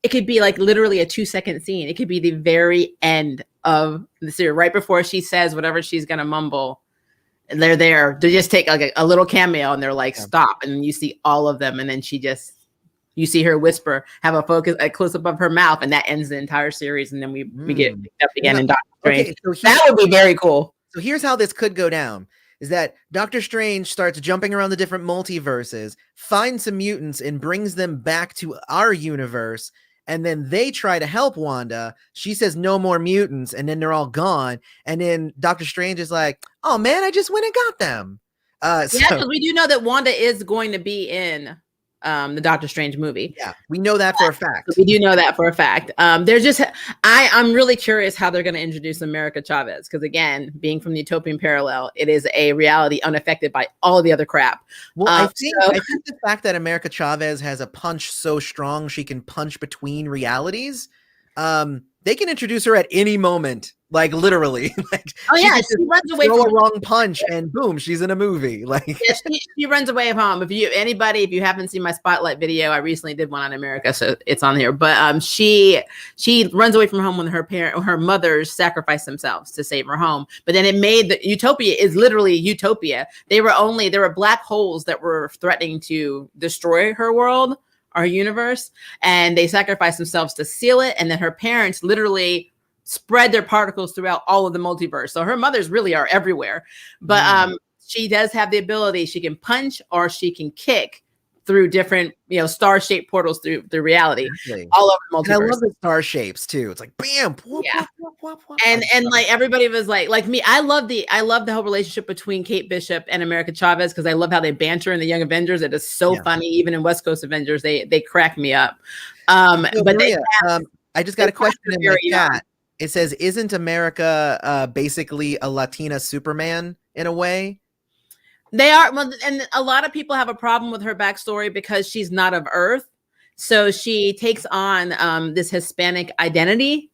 it could be like literally a 2-second scene. It could be the very end of the series, right before she says whatever she's gonna mumble. And they're there. They just take like a little cameo, and they're like, "Stop!" And you see all of them, and then you see her whisper, have a close up of her mouth, and that ends the entire series. And then we get picked up again in Doctor Strange. Okay, so that would be very cool. So here's how this could go down. Is that Doctor Strange starts jumping around the different multiverses, finds some mutants, and brings them back to our universe. And then they try to help Wanda. She says, no more mutants. And then they're all gone. And then Doctor Strange is like, oh, man, I just went and got them. Yeah, because we do know that Wanda is going to be in the Doctor Strange movie. Yeah, we know that for a fact. We do know that for a fact. There's just, I'm really curious how they're going to introduce America Chavez, because again, being from the Utopian parallel, it is a reality unaffected by all the other crap. Well, I think the fact that America Chavez has a punch so strong she can punch between realities, they can introduce her at any moment. Like literally, like she runs away from a wrong punch and boom, she's in a movie. Like she runs away from home. If you haven't seen my spotlight video, I recently did one on America, so it's on here. But she runs away from home when her mothers sacrifice themselves to save her home. But then it made Utopia is literally utopia. There were black holes that were threatening to destroy her world, our universe, and they sacrificed themselves to seal it. And then her parents literally spread their particles throughout all of the multiverse. So her mothers really are everywhere. But she does have the ability. She can punch or she can kick through different, star-shaped portals through reality, all over the multiverse. And I love the star shapes too. It's like bam, whoop, yeah. Whoop, whoop, whoop. And like everybody was like me. I love the whole relationship between Kate Bishop and America Chavez, because I love how they banter in the Young Avengers. It is so funny. Even in West Coast Avengers, they crack me up. But Maria, I just got a question in the chat. It says, isn't America basically a Latina Superman in a way? They are. Well, and a lot of people have a problem with her backstory because she's not of Earth. So she takes on this Hispanic identity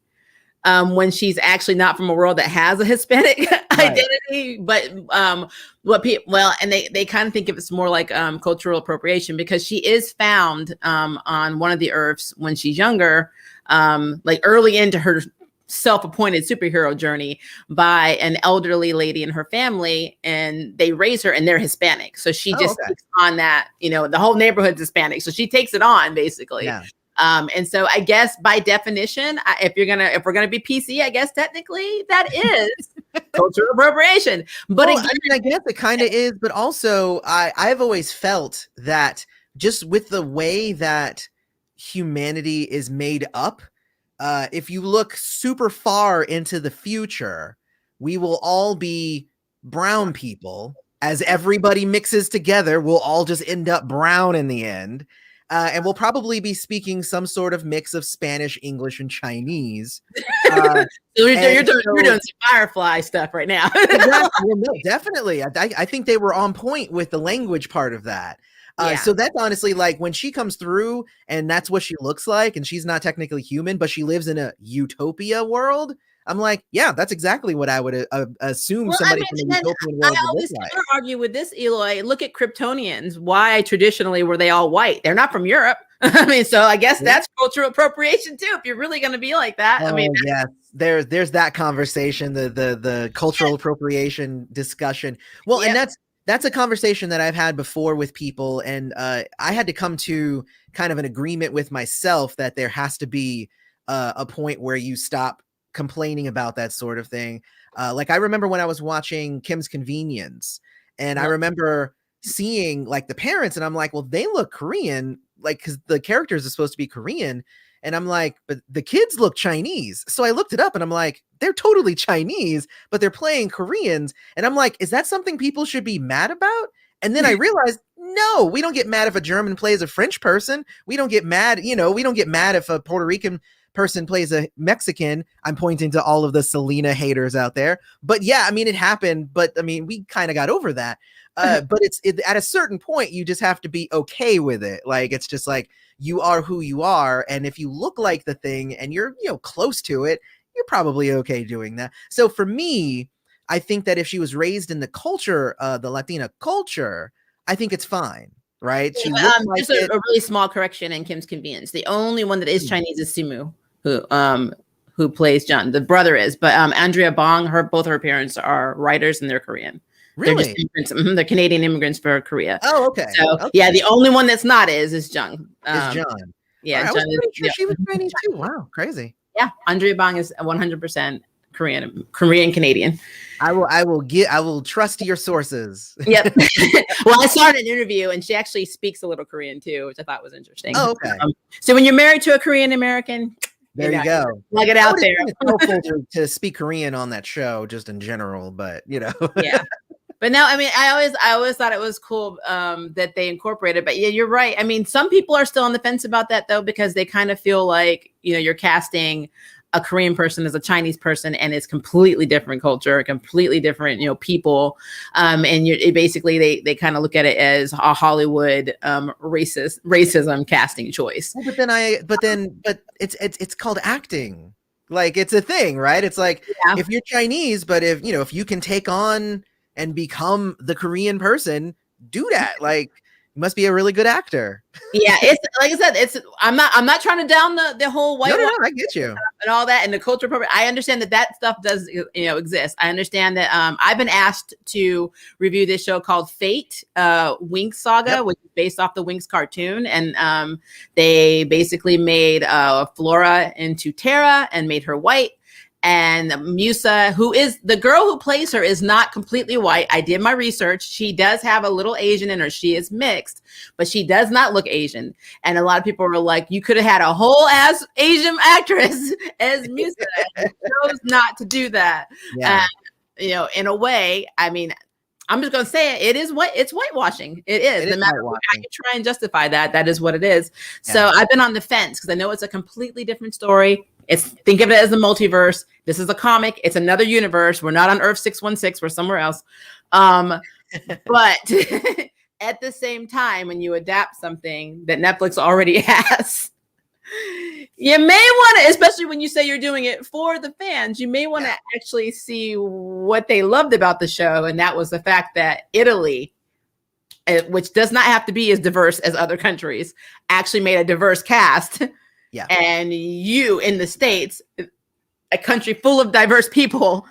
when she's actually not from a world that has a Hispanic identity. But and they kind of think of it's more like cultural appropriation, because she is found on one of the Earths when she's younger, like early into her self-appointed superhero journey, by an elderly lady in her family, and they raise her, and they're Hispanic. So she takes on that, the whole neighborhood's Hispanic. So she takes it on basically. Yeah. And so I guess by definition, if we're gonna be PC, I guess technically that is cultural appropriation. But again, I guess it kind of is. But also, I've always felt that just with the way that humanity is made up, if you look super far into the future, we will all be brown people. As everybody mixes together, we'll all just end up brown in the end. And we'll probably be speaking some sort of mix of Spanish, English, and Chinese. You're doing some Firefly stuff right now. Definitely. I think they were on point with the language part of that. So that's honestly like when she comes through and that's what she looks like, and she's not technically human, but she lives in a utopia world. I'm like, yeah, that's exactly what I would assume somebody from a utopian world would look like. I argue with this, Eloy. Look at Kryptonians. Why traditionally were they all white? They're not from Europe. I mean, so I guess that's cultural appropriation too. If you're really going to be like that, yes, there's that conversation, the cultural appropriation discussion. Well, and that's a conversation that I've had before with people, and I had to come to kind of an agreement with myself that there has to be a point where you stop complaining about that sort of thing. Like I remember when I was watching Kim's Convenience, and I remember seeing like the parents, and I'm like, well, they look Korean, like, because the characters are supposed to be Korean. And I'm like, but the kids look Chinese. So I looked it up and I'm like, they're totally Chinese, but they're playing Koreans. And I'm like, is that something people should be mad about? And then I realized, no, we don't get mad if a German plays a French person. We don't get mad, we don't get mad if a Puerto Rican person plays a Mexican. I'm pointing to all of the Selena haters out there. But yeah, I mean, it happened. But I mean, we kind of got over that. But it's at a certain point, you just have to be okay with it. Like, it's just like, you are who you are. And if you look like the thing and you're, close to it, you're probably okay doing that. So for me, I think that if she was raised in the culture, the Latina culture, I think it's fine. right? She Yeah, looks like just a really small correction in Kim's convenience. The only one that is Chinese is Simu, who plays John. The brother is, but Andrea Bong, both her parents are writers and they're Korean. They're just Really? immigrants. They're Canadian immigrants for Korea. Oh, okay. So Okay. yeah, the only one that's not is Jung. Is John. Yeah, I was Jung is, pretty sure she was Chinese too. Wow, crazy. yeah, Andrea Bong is 100% Korean Canadian. I will trust your sources. Yep. Well, I saw in an interview, and she actually speaks a little Korean too, which I thought was interesting. Oh, okay. So when you're married to a Korean American, there you go. Plug it out there. It's helpful to speak Korean on that show, just in general, but Yeah. But no, I mean, I always thought it was cool that they incorporated. But yeah, you're right. I mean, some people are still on the fence about that though, because they kind of feel like you're casting a Korean person as a Chinese person, and it's completely different culture, completely different, people. And basically they kind of look at it as a Hollywood racism casting choice. But it's called acting. Like, it's a thing, right? It's like, if you're Chinese, but if you can take on and become the Korean person, do that. Like, you must be a really good actor. Yeah, it's like I said, I'm not trying to down the whole white. No, I get you. And all that, and the culture program. I understand that stuff does exist. I understand that I've been asked to review this show called Fate, Winx Saga, which is based off the Winx cartoon, and they basically made Flora into Terra and made her white. And Musa, who is the girl who plays her, is not completely white. I did my research. She does have a little Asian in her. She is mixed, but she does not look Asian. And a lot of people were like, you could have had a whole ass Asian actress as Musa. And chose not to do that. Yeah. In a way, I mean, I'm just going to say it is white. It's whitewashing. It is. No matter what I can try and justify that, that is what it is. Yeah. So I've been on the fence because I know it's a completely different story. Think of it as a multiverse. This is a comic. It's another universe. We're not on Earth 616. We're somewhere else. But at the same time, when you adapt something that Netflix already has, you may want to, especially when you say you're doing it for the fans, you may want to actually see what they loved about the show. And that was the fact that Italy, which does not have to be as diverse as other countries, actually made a diverse cast. Yeah. And you in the States, a country full of diverse people,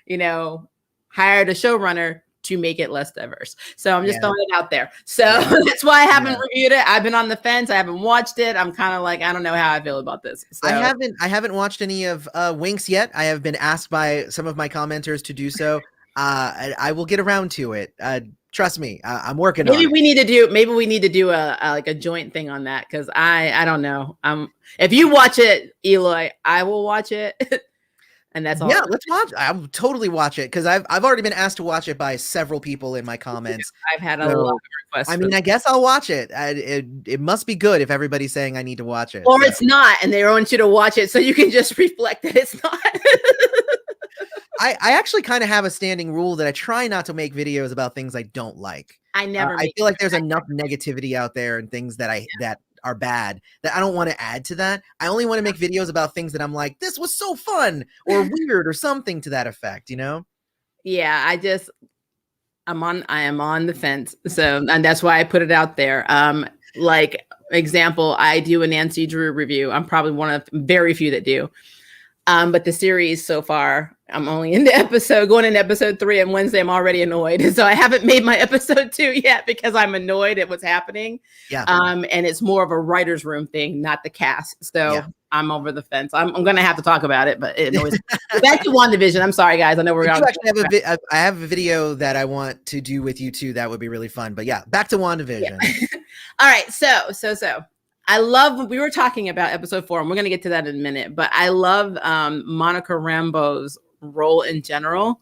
hired a showrunner to make it less diverse. So I'm just throwing it out there. So that's why I haven't reviewed it. I've been on the fence. I haven't watched it. I'm kind of like, I don't know how I feel about this. So. I haven't watched any of Winx yet. I have been asked by some of my commenters to do so. I will get around to it. Trust me, I'm working on it. Maybe we need to do a joint thing on that, because I don't know. If you watch it, Eloy, I will watch it. And that's all. Yeah, let's watch. I'll totally watch it, because I've already been asked to watch it by several people in my comments. I've had a lot of requests. I mean, I guess I'll watch it. It must be good if everybody's saying I need to watch it. Or it's not, and they want you to watch it so you can just reflect that it's not. I actually kind of have a standing rule that I try not to make videos about things I don't like. I feel like there's enough negativity out there and things that that are bad that I don't want to add to that. I only want to make videos about things that I'm like, this was so fun or weird or something to that effect, Yeah, I am on the fence. So, and that's why I put it out there. Like example, I do a Nancy Drew review. I'm probably one of very few that do. But the series so far, I'm only going into episode 3, and Wednesday I'm already annoyed. So I haven't made my episode 2 yet because I'm annoyed at what's happening. Yeah. And it's more of a writer's room thing, not the cast. So I'm over the fence. I'm going to have to talk about it, but it annoys me. Back to WandaVision. I'm sorry, guys. I know we're going to I have a video that I want to do with you too. That would be really fun. But yeah, back to WandaVision. Yeah. All right. So. I love, we were talking about episode 4, and we're going to get to that in a minute, but I love Monica Rambeau's role in general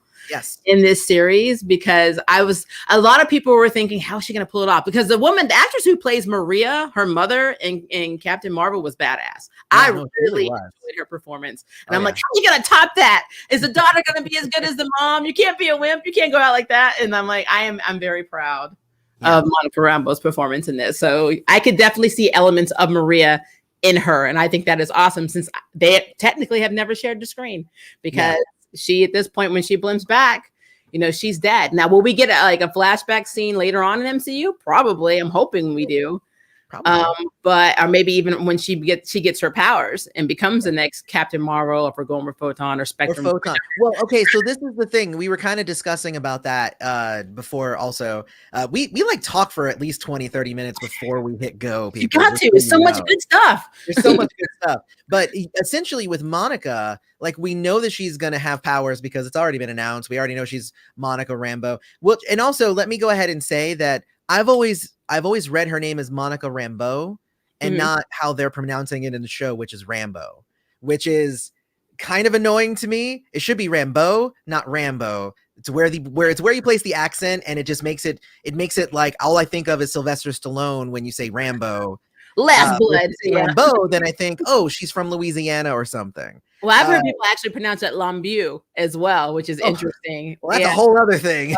in this series, because a lot of people were thinking, how is she going to pull it off? Because the actress who plays Maria, her mother in Captain Marvel, was badass. I really enjoyed her performance. And I'm like, how are you going to top that? Is the daughter going to be as good as the mom? You can't be a wimp. You can't go out like that. And I'm like, I'm very proud of Monica Rambeau's performance in this. So I could definitely see elements of Maria in her. And I think that is awesome, since they technically have never shared the screen, because she, at this point, when she blimps back, she's dead. Now, will we get a flashback scene later on in MCU? Probably. I'm hoping we do. But or maybe even when she gets her powers and becomes the next Captain Marvel, if we're going with Photon or Spectrum. Or Photon. Well, okay, so this is the thing. We were kind of discussing about that before also. We like talk for at least 20, 30 minutes before we hit go, people. You got to. It's so much good stuff. There's so much good stuff. But essentially with Monica, like we know that she's going to have powers because it's already been announced. We already know she's Monica Rambeau. Well, and also let me go ahead and say that I've always read her name as Monica Rambeau and not how they're pronouncing it in the show, which is Rambo, which is kind of annoying to me. It should be Rambeau, not Rambo. It's where you place the accent, and it just makes it like all I think of is Sylvester Stallone when you say Rambo. Last Blood. Rambeau, then I think, oh, she's from Louisiana or something. Well, I've heard people actually pronounce it Lambeau as well, which is interesting. Well, that's a whole other thing.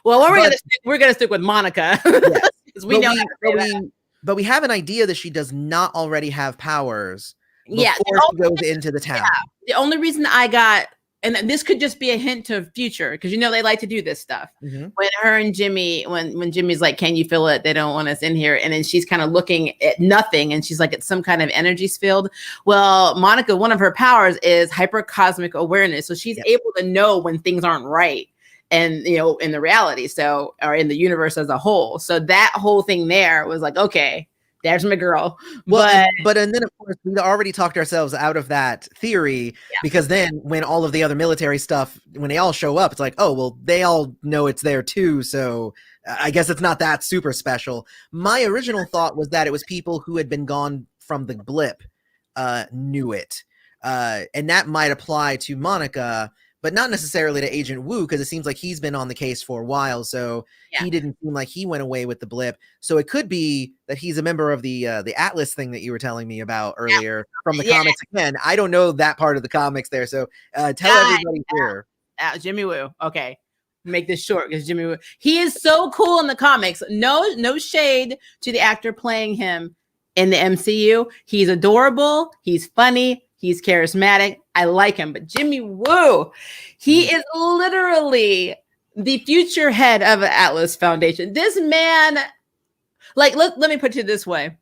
Well, we're gonna stick with Monica. Yes. But we have an idea that she does not already have powers before she goes into the town. Yeah. The only reason I got, and this could just be a hint to future, because they like to do this stuff. When her and Jimmy, when Jimmy's like, "Can you feel it? They don't want us in here," and then she's kind of looking at nothing, and she's like, "It's some kind of energy field." Well, Monica, one of her powers is hypercosmic awareness, so she's able to know when things aren't right, and in the reality, or in the universe as a whole. So that whole thing there was like, okay, there's my girl. But and then of course we already talked ourselves out of that theory because then when all of the other military stuff, when they all show up, it's like, oh well, they all know it's there too. So I guess it's not that super special. My original thought was that it was people who had been gone from the blip knew it, and that might apply to Monica, but not necessarily to Agent Wu, because it seems like he's been on the case for a while, so he didn't seem like he went away with the blip. So it could be that he's a member of the Atlas thing that you were telling me about earlier from the comics. Again, I don't know that part of the comics there, so tell everybody here. Jimmy Woo. Okay, make this short because Jimmy Woo, he is so cool in the comics. No shade to the actor playing him in the MCU. He's adorable. He's funny. He's charismatic. I like him. But Jimmy Woo, he is literally the future head of the Atlas Foundation. This man, like, let me put it this way.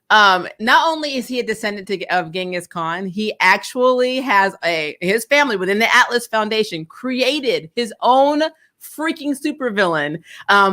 Not only is he a descendant of Genghis Khan, he actually has his family within the Atlas Foundation created his own freaking supervillain,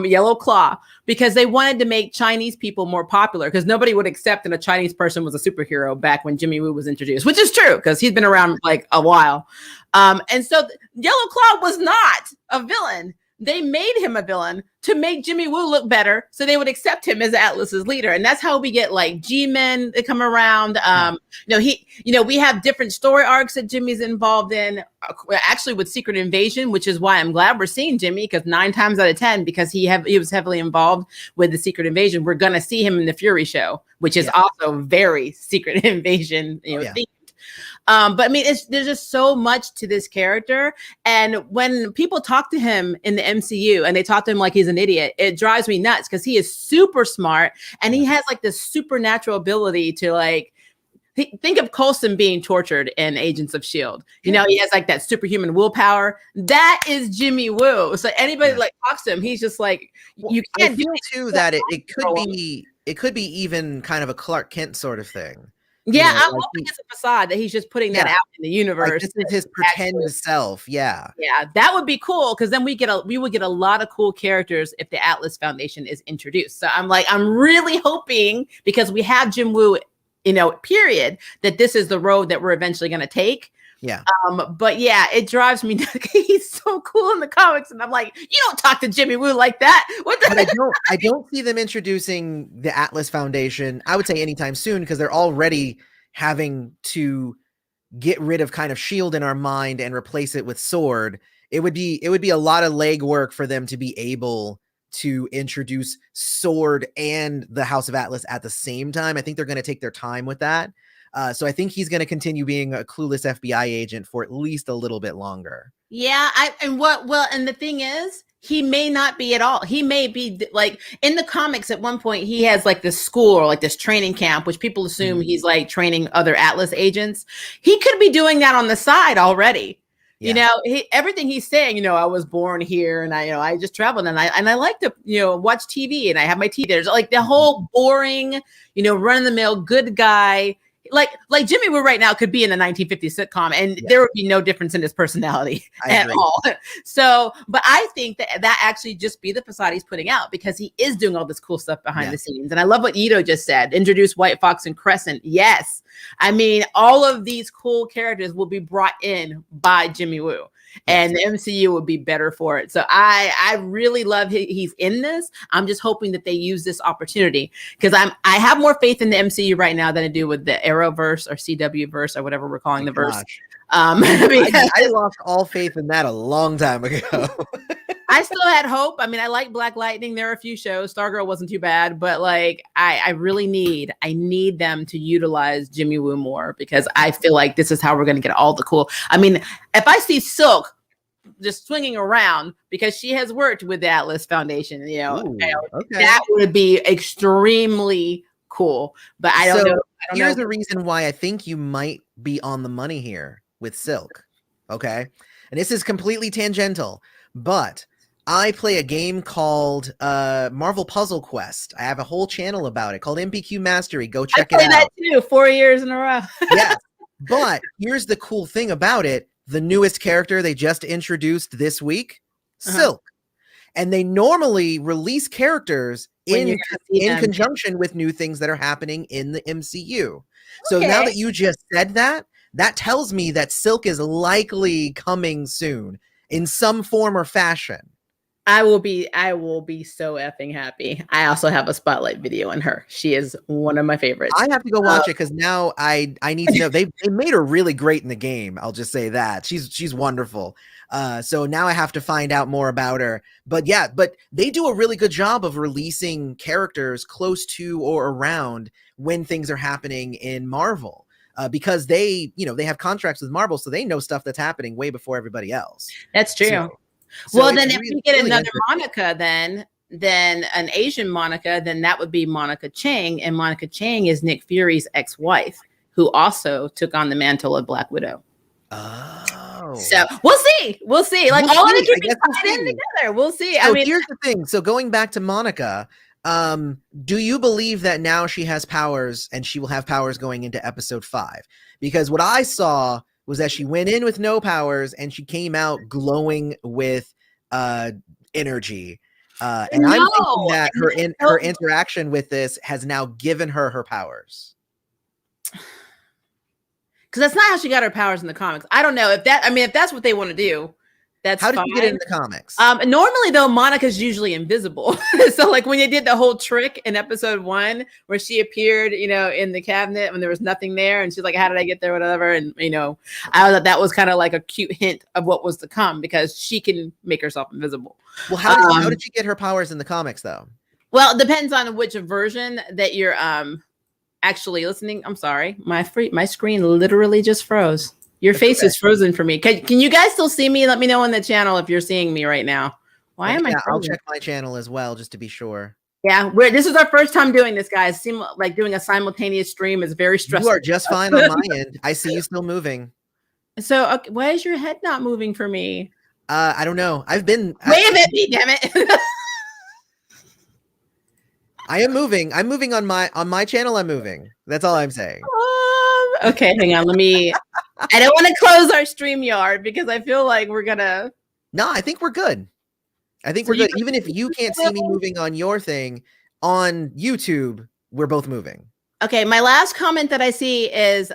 Yellow Claw, because they wanted to make Chinese people more popular, because nobody would accept that a Chinese person was a superhero back when Jimmy Woo was introduced, which is true because he's been around like a while. And so Yellow Claw was not a villain. They made him a villain to make Jimmy Woo look better, so they would accept him as Atlas's leader, and that's how we get like G-Men that come around. We have different story arcs that Jimmy's involved in. Actually, with Secret Invasion, which is why I'm glad we're seeing Jimmy, because 9 times out of 10, because he was heavily involved with the Secret Invasion, we're gonna see him in the Fury show, which is also very Secret Invasion themed. But I mean, there's just so much to this character. And when people talk to him in the MCU and they talk to him like he's an idiot, it drives me nuts because he is super smart and he has like this supernatural ability to like, think of Coulson being tortured in Agents of S.H.I.E.L.D. He has like that superhuman willpower. That is Jimmy Woo. So anybody like talks to him, he's just like, you can't feel too that it could be even kind of a Clark Kent sort of thing. Yeah, I'm hoping it's a facade that he's just putting that out in the universe. Like, this is his pretend self. Yeah, that would be cool because then we would get a lot of cool characters if the Atlas Foundation is introduced. So I'm really hoping, because we have Jim Woo, period, that this is the road that we're eventually going to take. Yeah. But yeah, it drives me nuts. He's so cool in the comics, and I'm like, you don't talk to Jimmy Woo like that. What the? But I don't see them introducing the Atlas Foundation, I would say, anytime soon, because they're already having to get rid of kind of S.H.I.E.L.D. in our mind and replace it with S.W.O.R.D. It would be a lot of legwork for them to be able to introduce S.W.O.R.D. and the House of Atlas at the same time. I think they're going to take their time with that. So I think he's going to continue being a clueless FBI agent for at least a little bit longer. Yeah, and the thing is, he may not be at all. He may be like in the comics at one point, he has like this school or like this training camp, which people assume he's like training other Atlas agents. He could be doing that on the side already. You know, everything he's saying, you know, I was born here and I just traveled and I like to, you know, watch TV and I have my TV. There's like the whole boring, you know, run of the mill good guy. Like Jimmy Woo right now could be in a 1950s sitcom and there would be no difference in his personality at all. So, but I think that actually just be the facade he's putting out because he is doing all this cool stuff behind the scenes. And I love what Ito just said, introduce White Fox and Crescent. Yes. I mean, all of these cool characters will be brought in by Jimmy Woo. And the MCU would be better for it. So I really love he's in this. I'm just hoping that they use this opportunity because I have more faith in the MCU right now than I do with the Arrowverse or CW verse or whatever we're calling the verse. I lost all faith in that a long time ago. I still had hope. I mean, I like Black Lightning. There are a few shows. Stargirl wasn't too bad, but like I really need them to utilize Jimmy Woo more because I feel like this is how we're going to get all the cool. I mean, if I see Silk just swinging around because she has worked with the Atlas Foundation, you know, that would be extremely cool. But I don't know. Here's the reason why I think you might be on the money here with Silk. Okay. And this is completely tangential, but I play a game called Marvel Puzzle Quest. I have a whole channel about it called MPQ Mastery. Go check it out. I play that too, 4 years in a row. Yeah. But here's the cool thing about it. The newest character they just introduced this week, Silk. And they normally release characters in conjunction with new things that are happening in the MCU. So now that you just said that, that tells me that Silk is likely coming soon in some form or fashion. I will be so effing happy. I also have a spotlight video on her. She is one of my favorites. I have to go watch it because now I need to know. They made her really great in the game. I'll just say that. She's wonderful. So now I have to find out more about her. But yeah, but they do a really good job of releasing characters close to or around when things are happening in Marvel. Because they have contracts with Marvel, so they know stuff that's happening way before everybody else. That's true. So well, then if we get another Monica, then an Asian Monica, then that would be Monica Chang. And Monica Chang is Nick Fury's ex-wife, who also took on the mantle of Black Widow. Oh. So we'll see. Like all of it can be tied in together. We'll see. So I mean, here's the thing. So going back to Monica, do you believe that now she has powers and she will have powers going into episode 5? Because what I saw was that she went in with no powers and she came out glowing with energy. And I'm thinking that her interaction with this has now given her powers. Because that's not how she got her powers in the comics. I don't know if that's what they want to do. That's how did you get in the comics? Normally though, Monica's usually invisible. So like when they did the whole trick in episode 1 where she appeared, you know, in the cabinet when there was nothing there and she's like, how did I get there? Whatever. And you know, I thought that was kind of like a cute hint of what was to come because she can make herself invisible. Well, how did you get her powers in the comics though? Well, it depends on which version that you're actually listening. I'm sorry. My screen literally just froze. Your face is frozen for me. Can you guys still see me? Let me know on the channel if you're seeing me right now. Why am I frozen? I'll check my channel as well, just to be sure. Yeah, this is our first time doing this, guys. It seems like doing a simultaneous stream is very stressful. You are just fine on my end. I see you still moving. So why is your head not moving for me? I don't know. Wave at me, damn it. I am moving. I'm moving on my channel. I'm moving. That's all I'm saying. Okay, hang on. I don't want to close our StreamYard because I feel like we're gonna. No, I think we're good. We're good. Even if you can't see me moving on your thing on YouTube, we're both moving. Okay, my last comment that I see is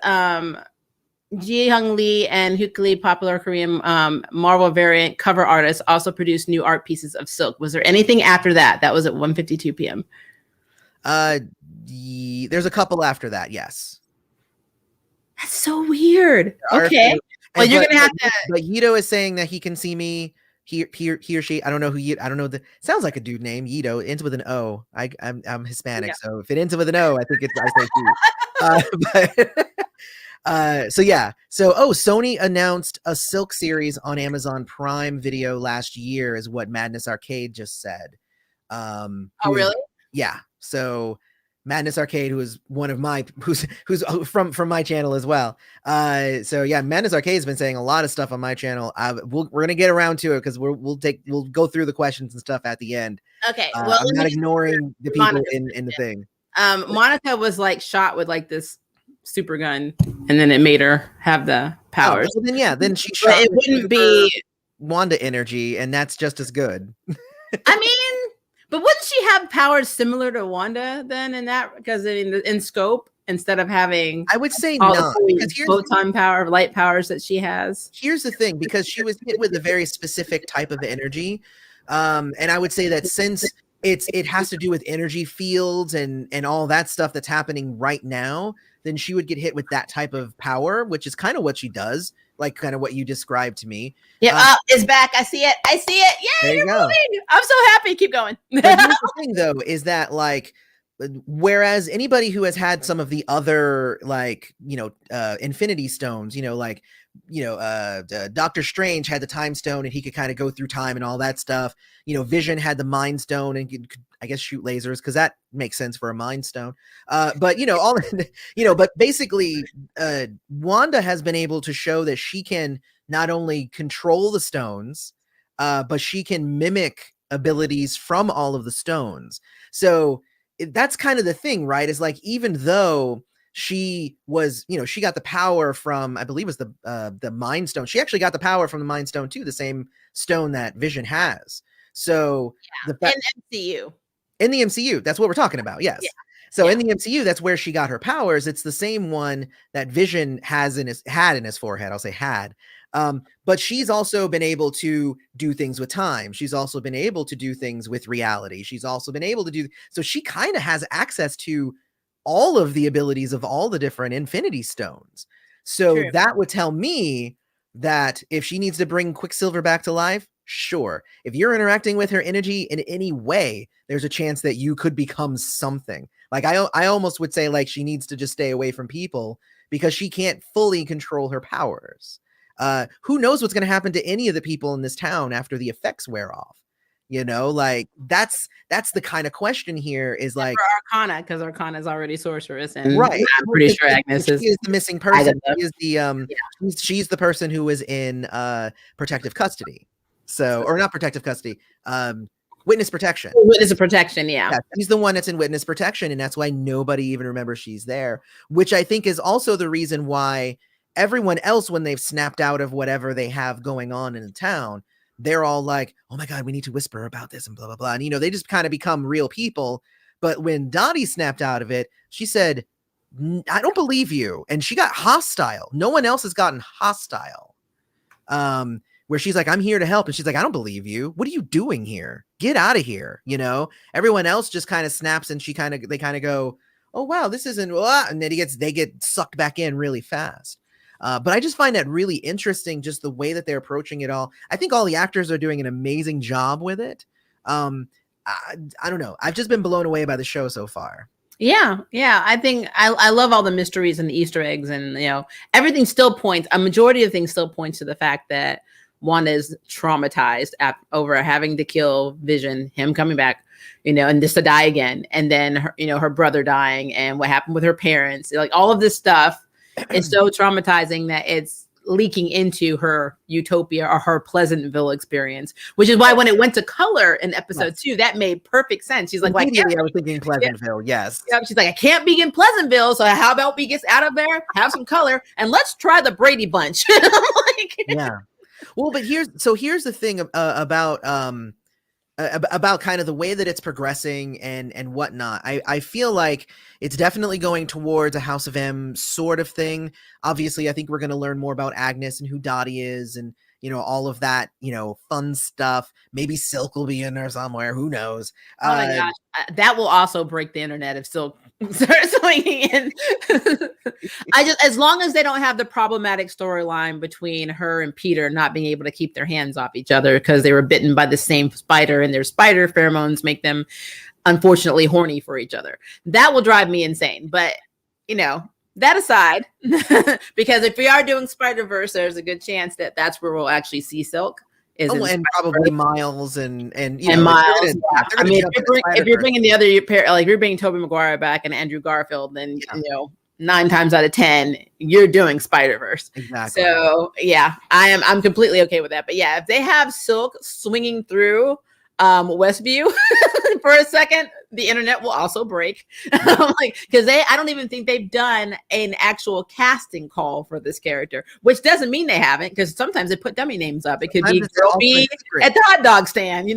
Ji Hung Lee and Hyuk Lee, popular Korean Marvel variant cover artists, also produced new art pieces of Silk. Was there anything after that? That was at 1:52 p.m. There's a couple after that. Yes. That's so weird. Okay. Well, you're gonna have to. But Yito is saying that he can see me. He or she. I don't know who. I don't know. Sounds like a dude name. Yito. It ends with an O. I'm Hispanic, so if it ends with an O, I think I say he. So yeah. So Sony announced a Silk series on Amazon Prime Video last year, is what Madness Arcade just said. Oh really? Yeah. So Madness Arcade, who is one of my who's from my channel as well. So yeah, Madness Arcade has been saying a lot of stuff on my channel. We're gonna get around to it because we'll go through the questions and stuff at the end. Okay, well, I'm not ignoring the people in the thing. Monica was like shot with like this super gun, and then it made her have the powers. Oh, well, then she shot. It wouldn't be Wanda energy, and that's just as good. I mean, but wouldn't she have powers similar to Wanda then in that? Because in scope, instead of having, I would say not, because photon power, light powers that she has. Here's the thing, because she was hit with a very specific type of energy, and I would say that since it has to do with energy fields and all that stuff that's happening right now, then she would get hit with that type of power, which is kind of what she does, like kind of what you described to me. Yeah, it's back. I see it. Yay, you're moving. I'm so happy. Keep going. But here's the thing, though, is that like, whereas anybody who has had some of the other, like, Infinity Stones, Doctor Strange had the Time Stone and he could kind of go through time and all that stuff. Vision had the Mind Stone and could, I guess, shoot lasers, because that makes sense for a Mind Stone. But but basically, Wanda has been able to show that she can not only control the stones, but she can mimic abilities from all of the stones. So that's kind of the thing, right? Is like, even though she was, she got the power from, I believe it was the Mind Stone. She actually got the power from the Mind Stone too, the same stone that Vision has. So in MCU. In the MCU, that's what we're talking about. Yes. Yeah. So in the MCU, that's where she got her powers. It's the same one that Vision had in his forehead. I'll say had. But she's also been able to do things with time. She's also been able to do things with reality. She's also been able to do, so she kind of has access to all of the abilities of all the different Infinity Stones. So True. That would tell me that if she needs to bring Quicksilver back to life, sure. If you're interacting with her energy in any way, there's a chance that you could become something. Like I almost would say, like, she needs to just stay away from people because she can't fully control her powers. Who knows what's going to happen to any of the people in this town after the effects wear off? Like that's the kind of question here, is like Arcana, because Arcana is already sorceress, and right. I'm pretty sure Agnes is the missing person. She is the she's the person who was in protective custody. So, or not protective custody, witness protection. Witness protection, yeah. She's the one that's in witness protection, and that's why nobody even remembers she's there, which I think is also the reason why everyone else, when they've snapped out of whatever they have going on in the town, they're all like, oh my God, we need to whisper about this and blah, blah, blah. And, they just kind of become real people. But when Dottie snapped out of it, she said, I don't believe you. And she got hostile. No one else has gotten hostile. Where she's like, I'm here to help. And she's like, I don't believe you. What are you doing here? Get out of here. Everyone else just kind of snaps, and they kind of go, oh, wow, this isn't, and then they get sucked back in really fast. But I just find that really interesting, just the way that they're approaching it all. I think all the actors are doing an amazing job with it. I don't know. I've just been blown away by the show so far. Yeah. I think I love all the mysteries and the Easter eggs, and everything still points. A majority of things still points to the fact that Wanda is traumatized over having to kill Vision, him coming back, and just to die again, and then her brother dying, and what happened with her parents. Like, all of this stuff is so traumatizing that it's leaking into her utopia or her Pleasantville experience, which is why when it went to color in episode 2, that made perfect sense. She's like, I was thinking Pleasantville. Yes. Yeah, she's like, I can't be in Pleasantville, so how about we get out of there, have some color, and let's try the Brady Bunch. Yeah. Well, but here's the thing about kind of the way that it's progressing and whatnot. I feel like it's definitely going towards a House of M sort of thing. Obviously, I think we're going to learn more about Agnes and who Dottie is, and all of that, fun stuff. Maybe Silk will be in there somewhere. Who knows? Oh my gosh, that will also break the internet if Silk starts swinging in. As long as they don't have the problematic storyline between her and Peter not being able to keep their hands off each other because they were bitten by the same spider, and their spider pheromones make them unfortunately horny for each other. That will drive me insane. But that aside, because if we are doing Spider-Verse, there's a good chance that that's where we'll actually see Silk, is in and probably Miles and Miles. I mean, if you're Spider-Verse. bringing the other pair, like if you're bringing Tobey Maguire back and Andrew Garfield, then 9 times out of 10 you're doing Spider-Verse. Exactly. So yeah, I'm completely okay with that. But yeah, if they have Silk swinging through Westview for a second, the internet will also break. Like, because I don't even think they've done an actual casting call for this character, which doesn't mean they haven't, because sometimes they put dummy names up. It could be Girl B at the hot dog stand,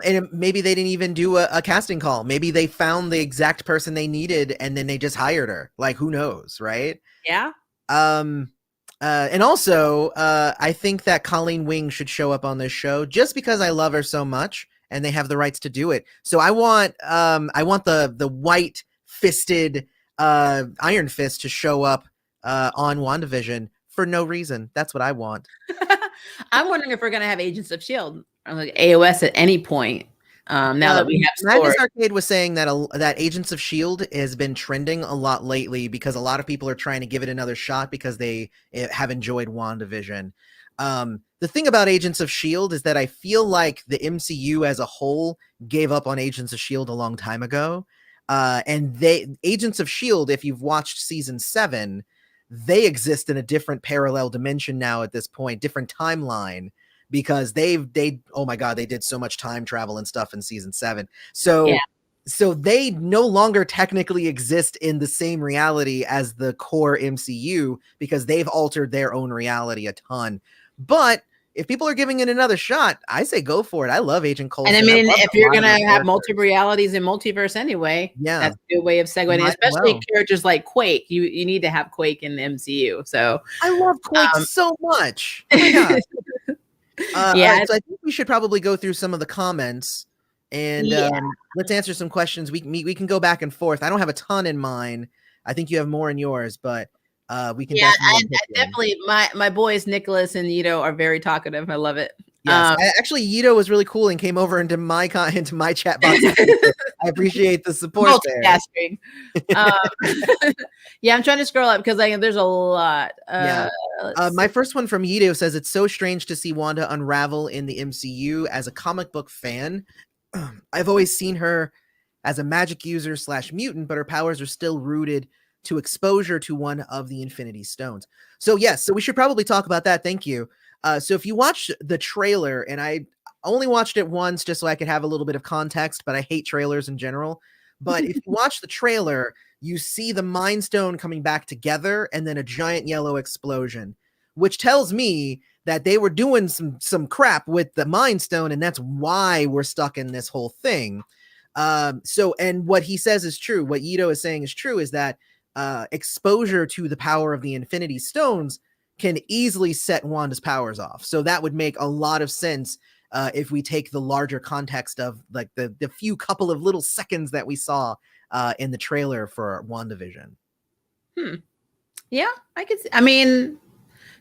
and maybe they didn't even do a casting call. Maybe they found the exact person they needed and then they just hired her. Like, who knows, right? Yeah. And also, I think that Colleen Wing should show up on this show just because I love her so much, and they have the rights to do it. So I want the white fisted Iron Fist to show up on WandaVision for no reason. That's what I want. I'm wondering if we're gonna have Agents of S.H.I.E.L.D. or like AOS at any point. Now that we have Madness Arcade was saying that Agents of S.H.I.E.L.D. has been trending a lot lately because a lot of people are trying to give it another shot because they have enjoyed WandaVision. The thing about Agents of S.H.I.E.L.D. is that I feel like the MCU as a whole gave up on Agents of S.H.I.E.L.D. a long time ago. And Agents of S.H.I.E.L.D., if you've watched season 7, they exist in a different parallel dimension now at this point, different timeline. Because oh my God, they did so much time travel and stuff in season 7. So they no longer technically exist in the same reality as the core MCU because they've altered their own reality a ton. But if people are giving it another shot, I say go for it. I love Agent Coulson. And I mean, if you're going to have multiple realities and multiverse anyway, that's a good way of segueing, especially characters like Quake. You need to have Quake in the MCU. So I love Quake so much. Oh my God. Right, so I think we should probably go through some of the comments and let's answer some questions. We can go back and forth. I don't have a ton in mine. I think you have more in yours, but we can definitely my boys Nicholas and Yito are very talkative. I love it. Yes, actually, Yito was really cool and came over into my chat box. I appreciate the support there. Yeah, I'm trying to scroll up because there's a lot. My first one from Yito says it's so strange to see Wanda unravel in the MCU. As a comic book fan, I've always seen her as a magic user / mutant, but her powers are still rooted to exposure to one of the Infinity Stones. So yes, so we should probably talk about that. Thank you. So if you watch the trailer, and I only watched it once just so I could have a little bit of context, but I hate trailers in general. But if you watch the trailer, you see the Mind Stone coming back together and then a giant yellow explosion, which tells me that they were doing some crap with the Mind Stone, and that's why we're stuck in this whole thing. And what he says is true. What Yito is saying is true, is that exposure to the power of the Infinity Stones can easily set Wanda's powers off. So that would make a lot of sense if we take the larger context of like the few couple of little seconds that we saw in the trailer for WandaVision. Yeah, I could. I mean,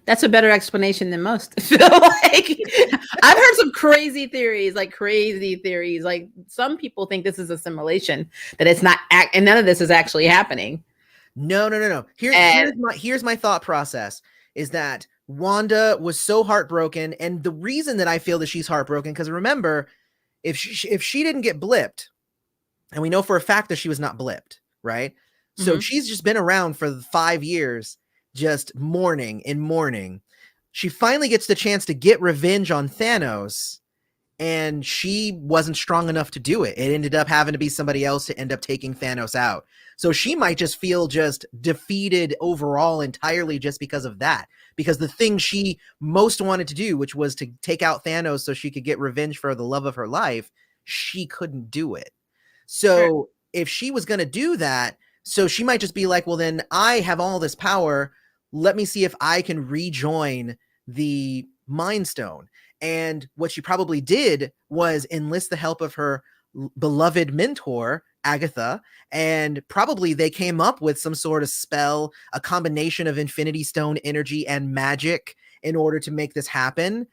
that's a better explanation than most. Like, I've heard some crazy theories. Like some people think this is a simulation, that it's not, and none of this is actually happening. No. Here's my thought process. Is that Wanda was so heartbroken, and the reason that I feel that she's heartbroken, because remember, if she didn't get blipped, and we know for a fact that she was not blipped, right? Mm-hmm. So she's just been around for 5 years, just mourning. She finally gets the chance to get revenge on Thanos, and she wasn't strong enough to do it. It ended up having to be somebody else to end up taking Thanos out. So she might just feel just defeated overall entirely just because of that. Because the thing she most wanted to do, which was to take out Thanos so she could get revenge for the love of her life, she couldn't do it. So if she was going to do that, so she might just be like, well, then I have all this power. Let me see if I can rejoin the Mind Stone. And what she probably did was enlist the help of her beloved mentor, Agatha, and probably they came up with some sort of spell, a combination of Infinity Stone energy and magic in order to make this happen,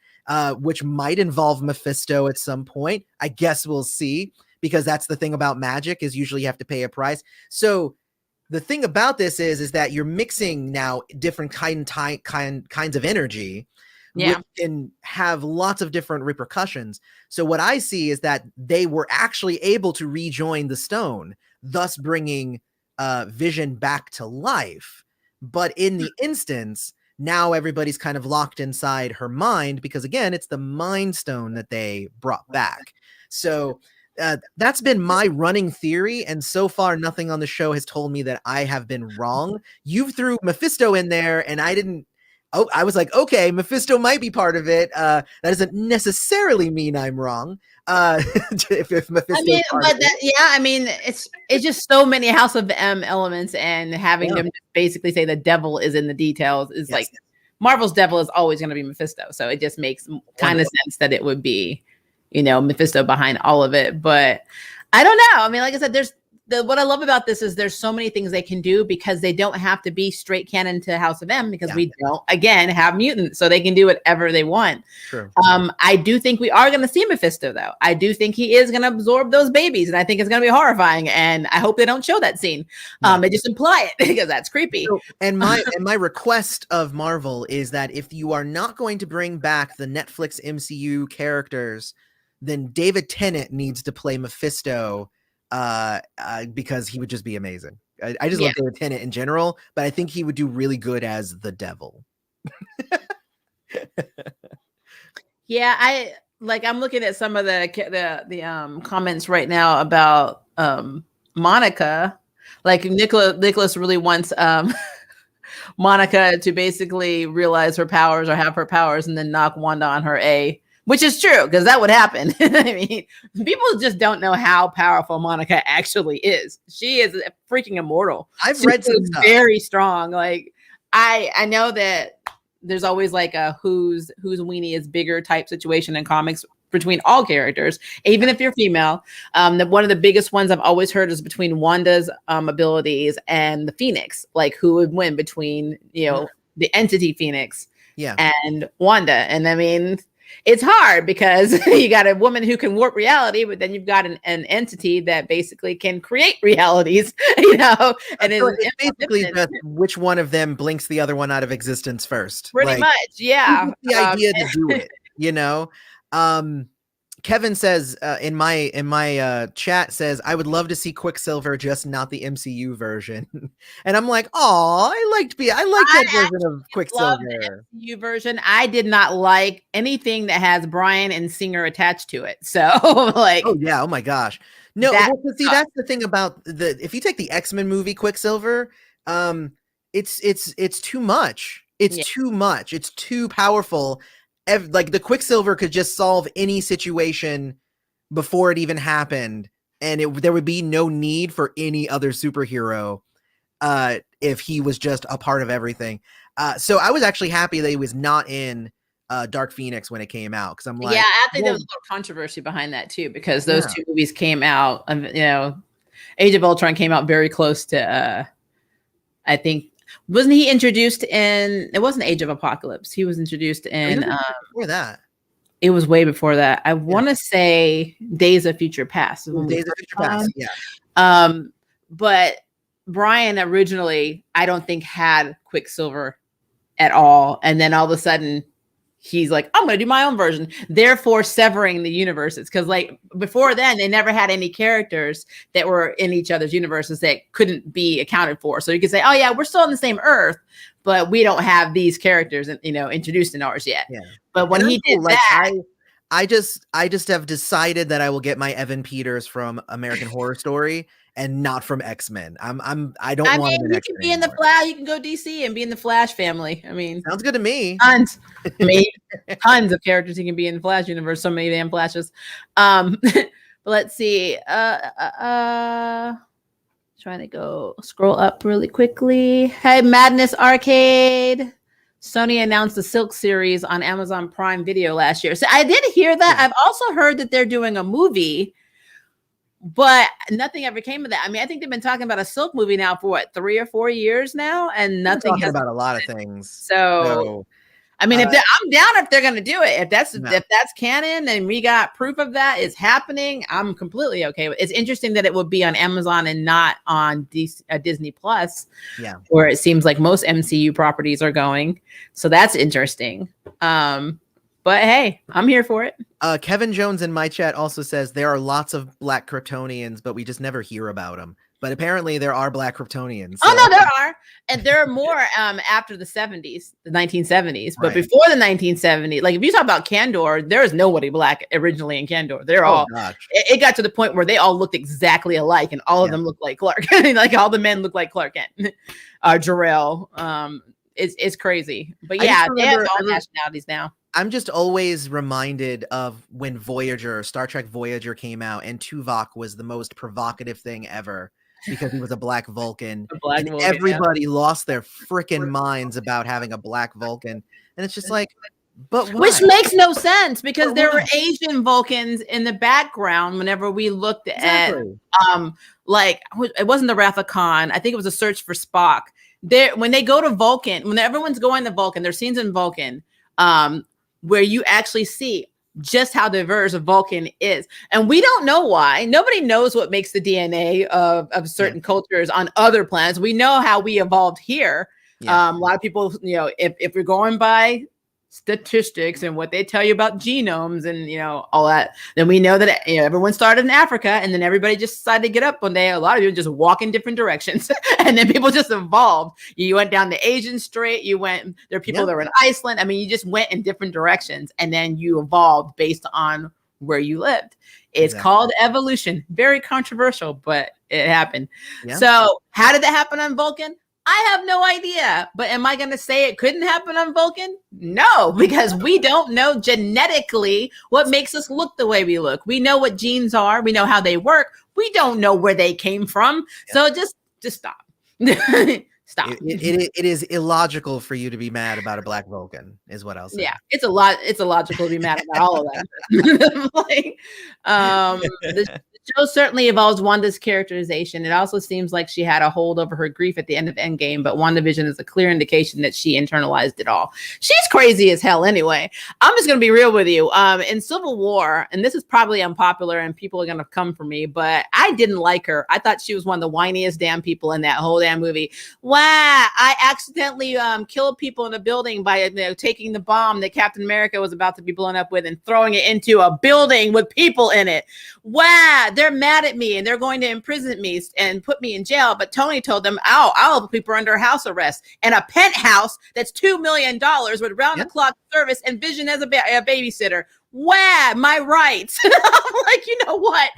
which might involve Mephisto at some point. I guess we'll see, because that's the thing about magic, is usually you have to pay a price. So the thing about this is that you're mixing now different kinds of energy. Yeah. which can have lots of different repercussions. So what I see is that they were actually able to rejoin the stone, thus bringing Vision back to life. But in the instance, now everybody's kind of locked inside her mind because, again, it's the Mind Stone that they brought back. So that's been my running theory, and so far nothing on the show has told me that I have been wrong. You threw Mephisto in there, and I didn't. Oh, I was like, okay, Mephisto might be part of it. That doesn't necessarily mean I'm wrong. If Mephisto, I mean, but that, yeah, I mean, it's just so many House of M elements, and having them basically say the devil is in the details is like Marvel's devil is always going to be Mephisto. So it just makes kind of sense that it would be, Mephisto behind all of it. But I don't know. I mean, like I said, what I love about this is there's so many things they can do because they don't have to be straight canon to House of M because we don't, again, have mutants. So they can do whatever they want. True. I do think we are going to see Mephisto, though. I do think he is going to absorb those babies. And I think it's going to be horrifying. And I hope they don't show that scene. They just imply it because that's creepy. So, and my request of Marvel is that if you are not going to bring back the Netflix MCU characters, then David Tennant needs to play Mephisto. Because he would just be amazing. I just love David Tennant in general, but I think he would do really good as the devil. I'm looking at some of the comments right now about Monica. Like Nicholas really wants Monica to basically realize her powers or have her powers and then knock Wanda on her A. Which is true, because that would happen. I mean, people just don't know how powerful Monica actually is. She is freaking immortal. I've read some stuff. Very strong. Like, I know that there's always like a whose weenie is bigger type situation in comics between all characters, even if you're female. One of the biggest ones I've always heard is between Wanda's abilities and the Phoenix. Like, who would win between, the entity Phoenix and Wanda. And I mean, it's hard because you got a woman who can warp reality, but then you've got an entity that basically can create realities, and it's basically just which one of them blinks the other one out of existence first. Pretty much, yeah. The idea to do it, Kevin says in my chat says, I would love to see Quicksilver, just not the MCU version. And I'm like, oh, I liked that version of Quicksilver. The MCU version. I did not like anything that has Brian and Singer attached to it. So like, oh yeah, oh my gosh, no. That's the thing about if you take the X-Men movie Quicksilver, it's too much. It's too much. It's too powerful. Like the Quicksilver could just solve any situation before it even happened, and there would be no need for any other superhero if he was just a part of everything. So I was actually happy that he was not in Dark Phoenix when it came out, because I'm like, I think there was a little controversy behind that too, because those two movies came out. Age of Ultron came out very close to. I think. Wasn't he introduced in? It wasn't Age of Apocalypse. He was introduced in. Before that, it was way before that. I want to say Days of Future Past. Days of Future Past, yeah. But Brian originally, I don't think had Quicksilver at all, and then all of a sudden, he's like, I'm going to do my own version, therefore severing the universes. Because like before then, they never had any characters that were in each other's universes that couldn't be accounted for. So you could say, oh yeah, we're still on the same Earth, but we don't have these characters, introduced in ours yet. Yeah. But when he did that, I just have decided that I will get my Evan Peters from American Horror Story and not from X-Men. I don't want him in X-Men. You can be in the Flash. You can go DC and be in the Flash family. I mean, sounds good to me. Tons of characters you can be in the Flash universe. So many damn Flashes. But let's see. Trying to scroll up really quickly. Hey, Madness Arcade. Sony announced the Silk series on Amazon Prime Video last year. So I did hear that. I've also heard that they're doing a movie, but nothing ever came of that. I mean, I think they've been talking about a Silk movie now for 3 or 4 years now, and nothing. Talking about a lot of things. So I mean, I'm down if they're going to do it. If that's canon and we got proof of that is happening, I'm completely okay with it. It's interesting that it would be on Amazon and not on Disney Plus, where it seems like most MCU properties are going. So that's interesting. But hey, I'm here for it. Kevin Jones in my chat also says there are lots of black Kryptonians, but we just never hear about them. But apparently there are black Kryptonians. So. Oh, no, there are. And there are more after the 70s, the 1970s. But before the 1970s, like if you talk about Kandor, there is nobody black originally in Kandor. They're all, it got to the point where they all looked exactly alike and all of them looked like Clark. Like all the men look like Clark Kent. Jor-El. It's crazy. But yeah, they have all nationalities now. I'm just always reminded of when Star Trek Voyager came out and Tuvok was the most provocative thing ever because he was a black Vulcan. Everybody lost their freaking minds about having a black Vulcan. And it's just like, but why? Which makes no sense because there were Asian Vulcans in the background whenever we looked at, like, it wasn't the Wrath of Khan. I think it was a Search for Spock. When they go to Vulcan, when everyone's going to Vulcan, there's scenes in Vulcan, where you actually see just how diverse Vulcan is. And we don't know why. Nobody knows what makes the DNA of certain cultures on other planets. We know how we evolved here. A lot of people, if we're going by statistics and what they tell you about genomes and, all that, then we know that, everyone started in Africa and then everybody just decided to get up one day. A lot of you just walk in different directions and then people just evolved. You went down the Asian Strait. There are people that were in Iceland. I mean, you just went in different directions and then you evolved based on where you lived. It's called evolution. Very controversial, but it happened. So how did that happen on Vulcan? I have no idea, but am I going to say it couldn't happen on Vulcan? No, because we don't know genetically what makes us look the way we look. We know what genes are. We know how they work. We don't know where they came from. So just stop. Stop. It is illogical for you to be mad about a black Vulcan, is what I'll say. Yeah, it's illogical to be mad about all of that. The show certainly evolves Wanda's characterization. It also seems like she had a hold over her grief at the end of Endgame, but WandaVision is a clear indication that she internalized it all. She's crazy as hell anyway. I'm just going to be real with you. In Civil War, and this is probably unpopular and people are going to come for me, but I didn't like her. I thought she was one of the whiniest damn people in that whole damn movie. Wow, I accidentally killed people in a building by taking the bomb that Captain America was about to be blown up with and throwing it into a building with people in it. Wow, they're mad at me and they're going to imprison me and put me in jail. But Tony told them, I'll put people under house arrest and a penthouse that's $2 million with round-the-clock service and Vision as a babysitter. Wow, my rights. I'm like, you know what?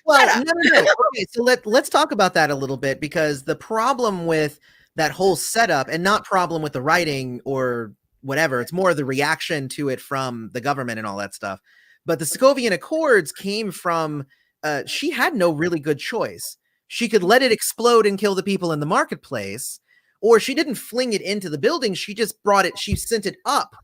Well, no. Okay, so let's talk about that a little bit, because the problem with that whole setup, and not problem with the writing or whatever, it's more the reaction to it from the government and all that stuff. But the Sokovian Accords came from, she had no really good choice. She could let it explode and kill the people in the marketplace, or she didn't fling it into the building. She just she sent it up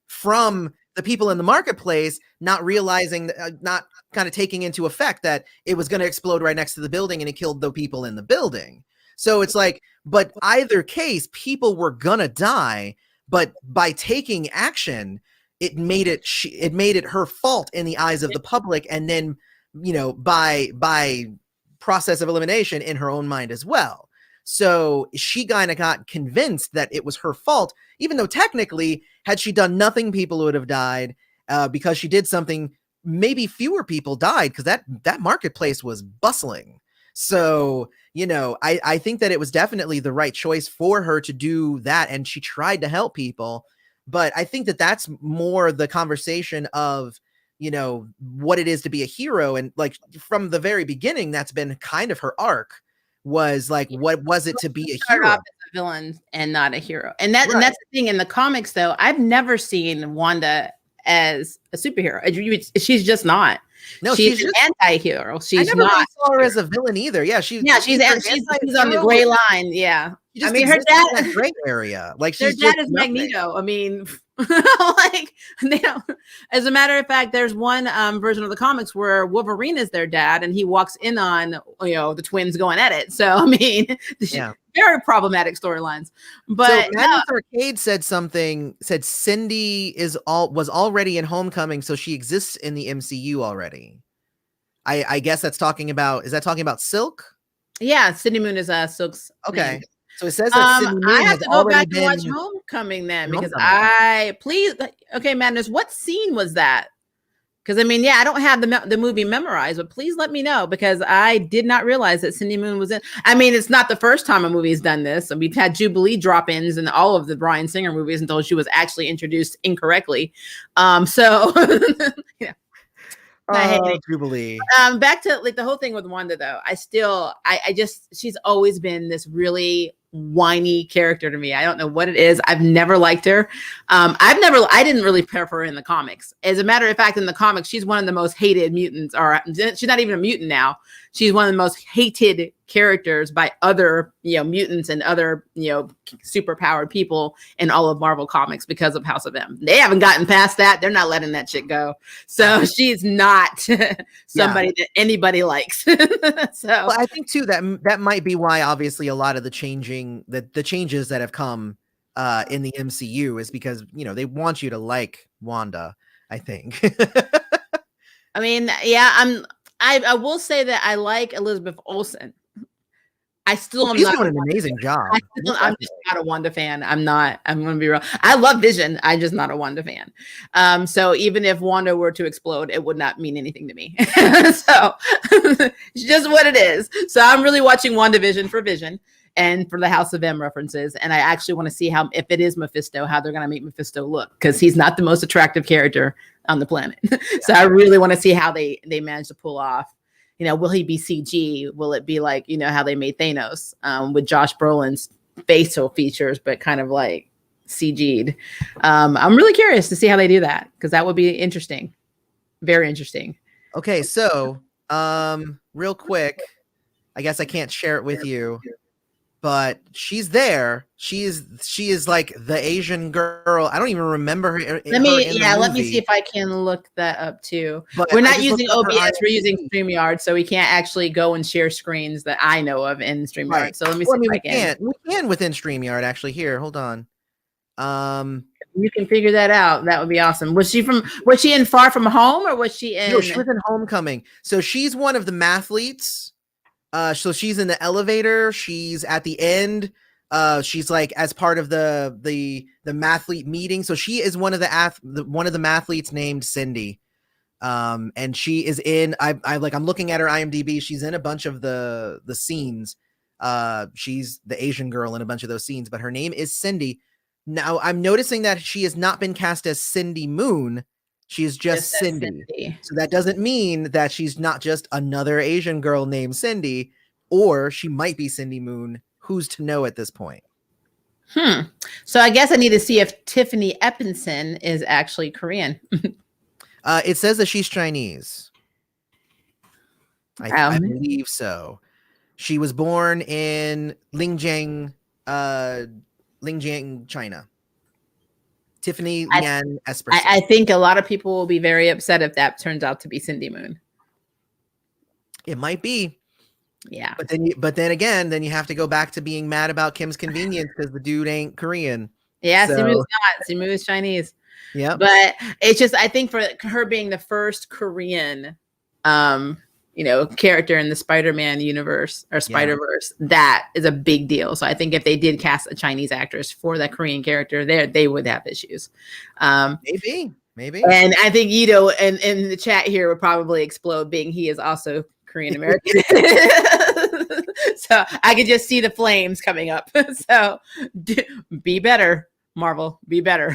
from the people in the marketplace, not realizing, not kind of taking into effect that it was going to explode right next to the building and it killed the people in the building. So it's like, but either case, people were going to die, but by taking action, it made it her fault in the eyes of the public, and then, by process of elimination in her own mind as well. So she kind of got convinced that it was her fault, even though technically, had she done nothing, people would have died. Because she did something, maybe fewer people died, because that marketplace was bustling. So, I think that it was definitely the right choice for her to do that, and she tried to help people. But I think that that's more the conversation of, what it is to be a hero. And like from the very beginning, that's been kind of her arc, was like, what was it to be a hero? Off as a villain and not a hero. And that's the thing in the comics, though. I've never seen Wanda as a superhero. She's just not. No, she's an anti-hero. She's I never not. really saw her as a villain either. Yeah, she's on the gray line. Yeah, She just I mean, her exists in dad, that gray area. Like their she's just dad is nothing. Magneto. I mean, like they don't. As a matter of fact, there's one version of the comics where Wolverine is their dad, and he walks in on the twins going at it. So I mean, Yeah. very problematic storylines. But So Madness Arcade said Cindy was already in Homecoming, so she exists in the MCU already. I guess that's talking about. Is that talking about Silk? yeah, Cindy Moon is Silk's Okay. name. So it says that Cindy Moon I have has to go already back and been watch Homecoming then, because Homecoming. okay, Madness, what scene was that? Because I mean, yeah, I don't have the movie memorized, but please let me know, because I did not realize that Cindy Moon was in. I mean, it's not the first time a movie has done this. We've had Jubilee drop-ins in all of the Bryan Singer movies until she was actually introduced incorrectly. So yeah. Jubilee. Back to like the whole thing with Wanda though. I just, she's always been this really whiny character to me. I don't know what it is. I've never liked her. I didn't really prefer her in the comics. As a matter of fact, in the comics, she's one of the most hated mutants, or she's not even a mutant now. She's one of the most hated characters by other, mutants and other, super powered people in all of Marvel comics because of House of M. They haven't gotten past that. They're not letting that shit go. So she's not somebody that anybody likes. So well, I think too that might be why obviously a lot of the changes that have come in the MCU is because they want you to like Wanda, I think. I mean, yeah, I will say that I like Elizabeth Olsen. I still am she's not doing an amazing job. I'm just not a Wanda fan. I'm going to be real. I love Vision. I'm just not a Wanda fan. So even if Wanda were to explode, it would not mean anything to me. So it's just what it is. So I'm really watching WandaVision for Vision and for the House of M references. And I actually want to see how, if it is Mephisto, how they're going to make Mephisto look, because he's not the most attractive character on the planet. So I really want to see how they manage to pull off. Will he be CG? Will it be like, how they made Thanos with Josh Brolin's facial features, but kind of like CG'd? I'm really curious to see how they do that, because that would be interesting. Very interesting. Okay, so real quick, I guess I can't share it with you, but she's there. She is like the Asian girl. I don't even remember her. Let me see if I can look that up too. But we're not using OBS, we're using StreamYard, so we can't actually go and share screens that I know of in StreamYard. Right. So let me see if I can. We can within StreamYard, actually. Here, hold on. You can figure that out. That would be awesome. Was she in Far From Home, or was she in? No, she was in Homecoming. So she's one of the mathletes. So she's in the elevator. She's at the end. She's like as part of the mathlete meeting. So she is one of the mathletes named Cindy. And she is in. I'm looking at her IMDb. She's in a bunch of the scenes. She's the Asian girl in a bunch of those scenes, but her name is Cindy. Now I'm noticing that she has not been cast as Cindy Moon. She is just Cindy. So that doesn't mean that she's not just another Asian girl named Cindy, or she might be Cindy Moon. Who's to know at this point? So I guess I need to see if Tiffany Epinson is actually Korean. It says that she's Chinese. I believe so. She was born in Linjiang, China. Tiffany Lian Esperson. I think a lot of people will be very upset if that turns out to be Cindy Moon. It might be. Yeah. But then again, you have to go back to being mad about Kim's Convenience because the dude ain't Korean. Yeah, so. Simu's not. Simu is Chinese. Yeah. But it's just, I think for her being the first Korean character in the Spider-Man universe or Spider-Verse, that is a big deal. So I think if they did cast a Chinese actress for that Korean character there, they would have issues. Maybe. And I think in the chat here would probably explode, being he is also Korean American. So I could just see the flames coming up. So be better, Marvel, be better.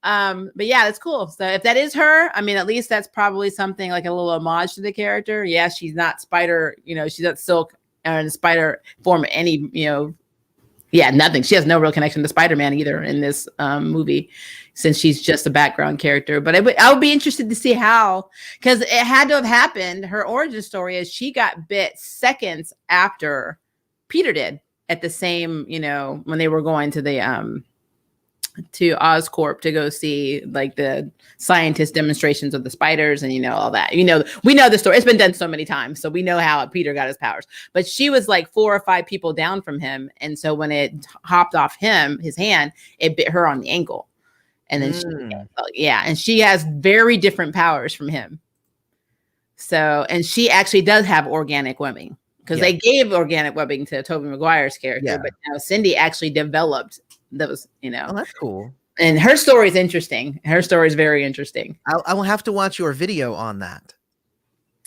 But yeah, that's cool. So if that is her, I mean, at least that's probably something like a little homage to the character. Yeah, she's not Spider, she's not Silk or in Spider form any, nothing. She has no real connection to Spider-Man either in this movie, since she's just a background character. But I would be interested to see how, because it had to have happened. Her origin story is she got bit seconds after Peter did. at the same, when they were going to the to Oscorp to go see like the scientist demonstrations of the spiders and all that. We know the story. It's been done so many times, so we know how Peter got his powers. But she was like 4 or 5 people down from him, and so when it hopped off his hand, it bit her on the ankle. And then she has very different powers from him. So, and she actually does have organic webbing because they gave organic webbing to Tobey Maguire's character, but now Cindy actually developed those, Oh, that's cool. And her story is interesting. Her story is very interesting. I will have to watch your video on that.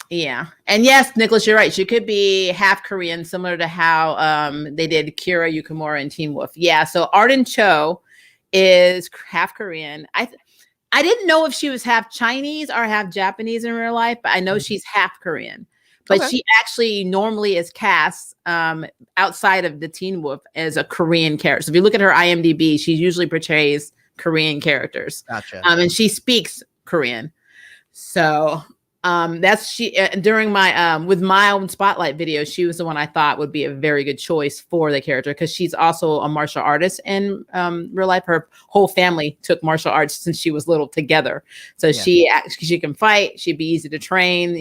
Yeah. And yes, Nicholas, you're right. She could be half Korean, similar to how they did Kira Yukimura and Teen Wolf. Yeah. So Arden Cho is half Korean. I didn't know if she was half Chinese or half Japanese in real life, but I know she's half Korean. But she actually normally is cast outside of the Teen Wolf as a Korean character. So if you look at her IMDb, she usually portrays Korean characters. Gotcha. And she speaks Korean. So that's during my with my own spotlight video, she was the one I thought would be a very good choice for the character because she's also a martial artist in real life. Her whole family took martial arts since she was little together, so she can fight. She'd be easy to train.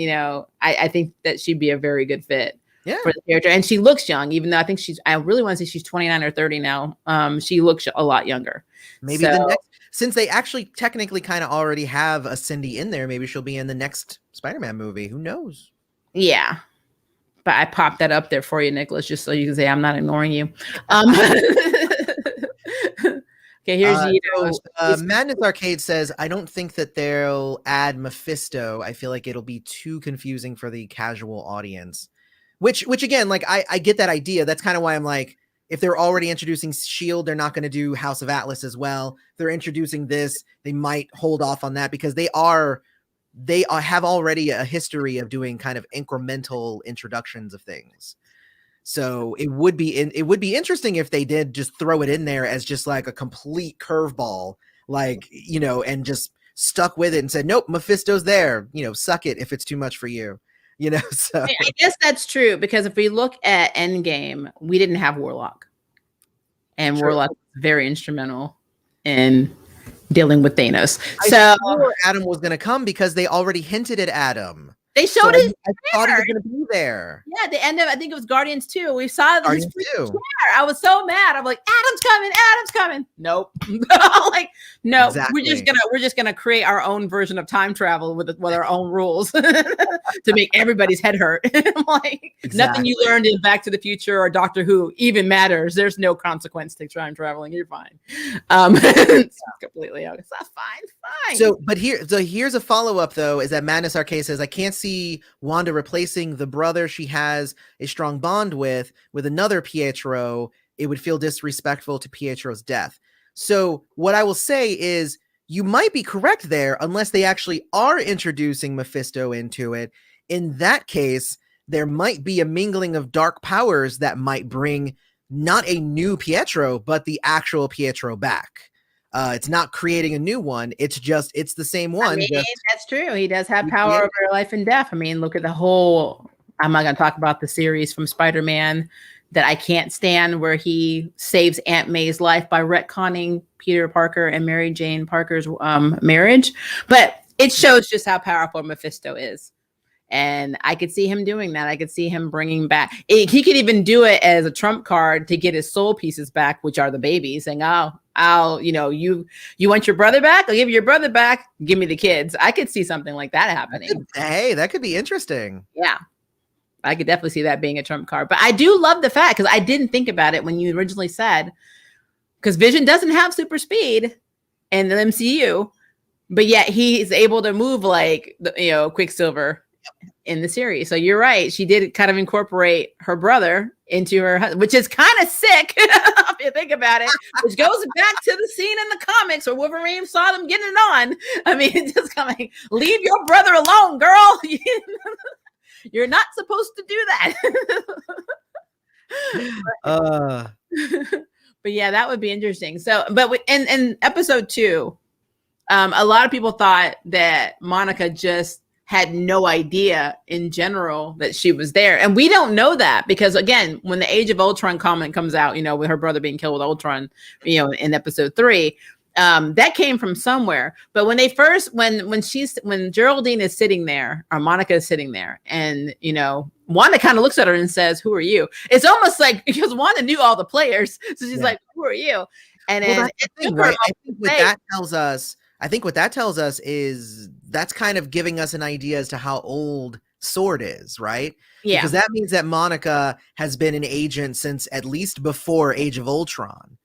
I think that she'd be a very good fit for the character, and she looks young, even though I really want to say she's 29 or 30 now. She looks a lot younger. Maybe the next. Since they actually technically kind of already have a Cindy in there, maybe she'll be in the next Spider-Man movie. Who knows? Yeah. But I popped that up there for you, Nicholas, just so you can say I'm not ignoring you. Okay, here's Madness Arcade says, I don't think that they'll add Mephisto. I feel like it'll be too confusing for the casual audience. Which again, like I get that idea. That's kind of why I'm like, if they're already introducing S.H.I.E.L.D., they're not going to do House of Atlas as well. If they're introducing this, they might hold off on that because they have already a history of doing kind of incremental introductions of things. So it would be interesting if they did just throw it in there as just like a complete curveball, like, and just stuck with it and said, nope, Mephisto's there, suck it if it's too much for you. So I guess that's true because if we look at Endgame, we didn't have Warlock, and Warlock was very instrumental in dealing with Thanos. I thought Adam was going to come because they already hinted at Adam. They showed it. I thought he was going to be there. Yeah, at the end of I think it was Guardians 2. We saw Guardians 2. I was so mad. I'm like, Adam's coming. Nope. Like, no, exactly. we're just gonna create our own version of time travel with our own rules to make everybody's head hurt. Like nothing you learned in Back to the Future or Doctor Who even matters. There's no consequence to time traveling. You're fine. It's completely it's not fine. So here's a follow-up though, is that Madness Arcade says, I can't see Wanda replacing the brother she has a strong bond with another Pietro. It would feel disrespectful to Pietro's death. So what I will say is you might be correct there, unless they actually are introducing Mephisto into it. In that case, there might be a mingling of dark powers that might bring not a new Pietro, but the actual Pietro back. It's not creating a new one. It's the same one. I mean, that's true. He does have power over life and death. I mean, look at the whole, I'm not going to talk about the series from Spider-Man that I can't stand where he saves Aunt May's life by retconning Peter Parker and Mary Jane Parker's marriage. But it shows just how powerful Mephisto is. And I could see him doing that. I could see him bringing back. He could even do it as a trump card to get his soul pieces back, which are the babies, saying, I'll, you want your brother back? I'll give you your brother back. Give me the kids. I could see something like that happening. Hey, that could be interesting. Yeah. I could definitely see that being a trump card. But I do love the fact, because I didn't think about it when you originally said, because Vision doesn't have super speed in the MCU, but yet he's able to move like, Quicksilver in the series. So you're right. She did kind of incorporate her brother into her husband, which is kind of sick if you think about it, which goes back to the scene in the comics where Wolverine saw them getting it on. I mean, it's just kind of leave your brother alone, girl. You're not supposed to do that. But yeah, that would be interesting. So, but in episode 2, a lot of people thought that Monica just had no idea in general that she was there. And we don't know that because, again, when the Age of Ultron comment comes out, with her brother being killed with Ultron, in episode 3, that came from somewhere. But when when Geraldine is sitting there, or Monica is sitting there, and Wanda kind of looks at her and says, "Who are you?" It's almost like, because Wanda knew all the players, so she's like, "Who are you?" And then that's the thing, right? I think what that tells us is that's kind of giving us an idea as to how old Sword is, right? Yeah, because that means that Monica has been an agent since at least before Age of Ultron.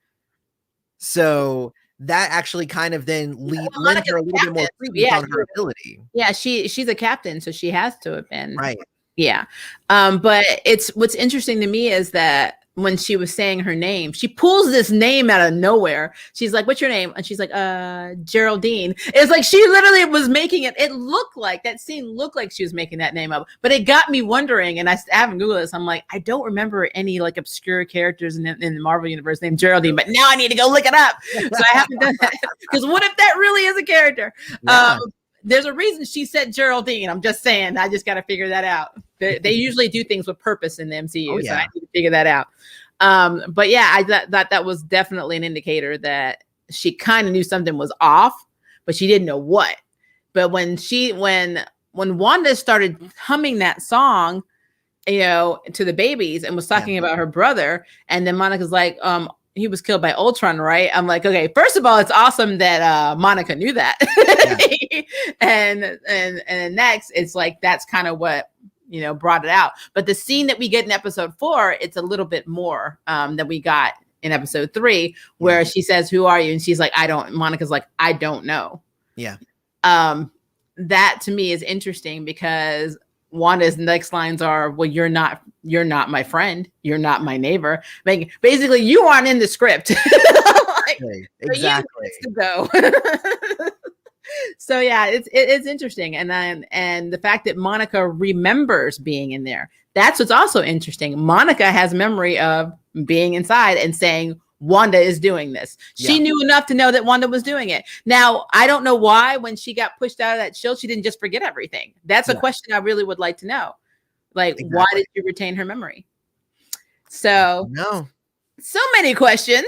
So that actually kind of then lends her a little bit more credence on her ability. Yeah, she's a captain, so she has to have been. Right. Yeah. But what's interesting to me is that when she was saying her name, she pulls this name out of nowhere. She's like, "What's your name?" And she's like, Geraldine. It's like she literally was making it. It looked like that scene looked like she was making that name up. But it got me wondering, and I haven't Googled this. I'm like, I don't remember any like obscure characters in the Marvel universe named Geraldine, but now I need to go look it up. So I haven't done that. Because what if that really is a character? Yeah. There's a reason she said Geraldine. I'm just saying. I just got to figure that out. They usually do things with purpose in the MCU, so I need to figure that out. But yeah, I thought that was definitely an indicator that she kind of knew something was off, but she didn't know what. But when Wanda started humming that song, to the babiys and was talking about her brother, and then Monica's like, he was killed by Ultron, right? I'm like, okay, first of all, it's awesome that Monica knew that. Yeah. and then next, it's like, that's kind of what, brought it out. But the scene that we get in episode 4, it's a little bit more than we got in episode 3, where she says, "Who are you?" And she's like, Monica's like, "I don't know." Yeah. That to me is interesting because Wanda's next lines are, "Well, you're not my friend. You're not my neighbor." Like, basically, you aren't in the script. Like, exactly. To go. So yeah, it's interesting, and the fact that Monica remembers being in there. That's what's also interesting. Monica has memory of being inside and saying, "Wanda is doing this." She knew enough to know that Wanda was doing it. Now, I don't know why when she got pushed out of that shield, she didn't just forget everything. That's a question I really would like to know. Like, why did you retain her memory? So many questions.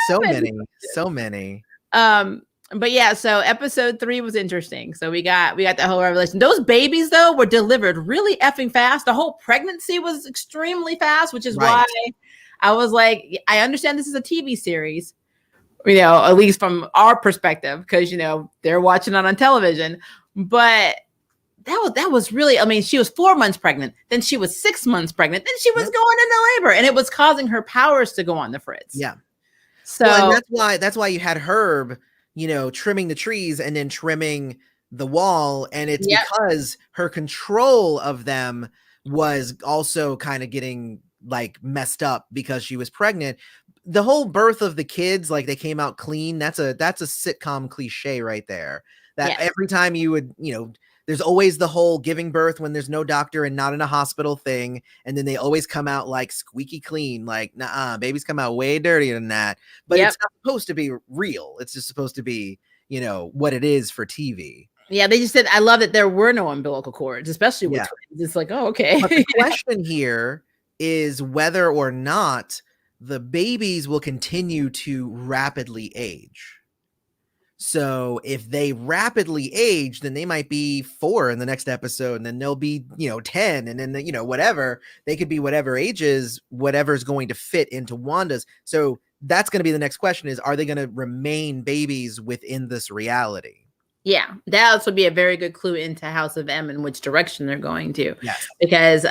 so many. But yeah, so episode 3 was interesting. So we got the whole revelation. Those babies though were delivered really effing fast. The whole pregnancy was extremely fast, which is why I was like, I understand this is a TV series, at least from our perspective, because they're watching it on television. But that was really, I mean, she was 4 months pregnant, then she was 6 months pregnant, then she was going into labor, and it was causing her powers to go on the fritz. Yeah. So and that's why you had Herb, trimming the trees and then trimming the wall, and it's because her control of them was also kind of getting like messed up because she was pregnant. The whole birth of the kids, like they came out clean. That's a sitcom cliche right there. That every time you would, there's always the whole giving birth when there's no doctor and not in a hospital thing. And then they always come out like squeaky clean, like, nah, babies come out way dirtier than that. But it's not supposed to be real. It's just supposed to be, what it is for TV. Yeah, they just said, I love that there were no umbilical cords, especially with twins. It's like, oh, okay. But the question here is whether or not the babies will continue to rapidly age. So if they rapidly age, then they might be 4 in the next episode, and then they'll be, 10, and then, whatever. They could be whatever ages, whatever's going to fit into Wanda's. So that's going to be the next question is, are they going to remain babies within this reality? Yeah, that also be a very good clue into House of M and which direction they're going to. Yes. Because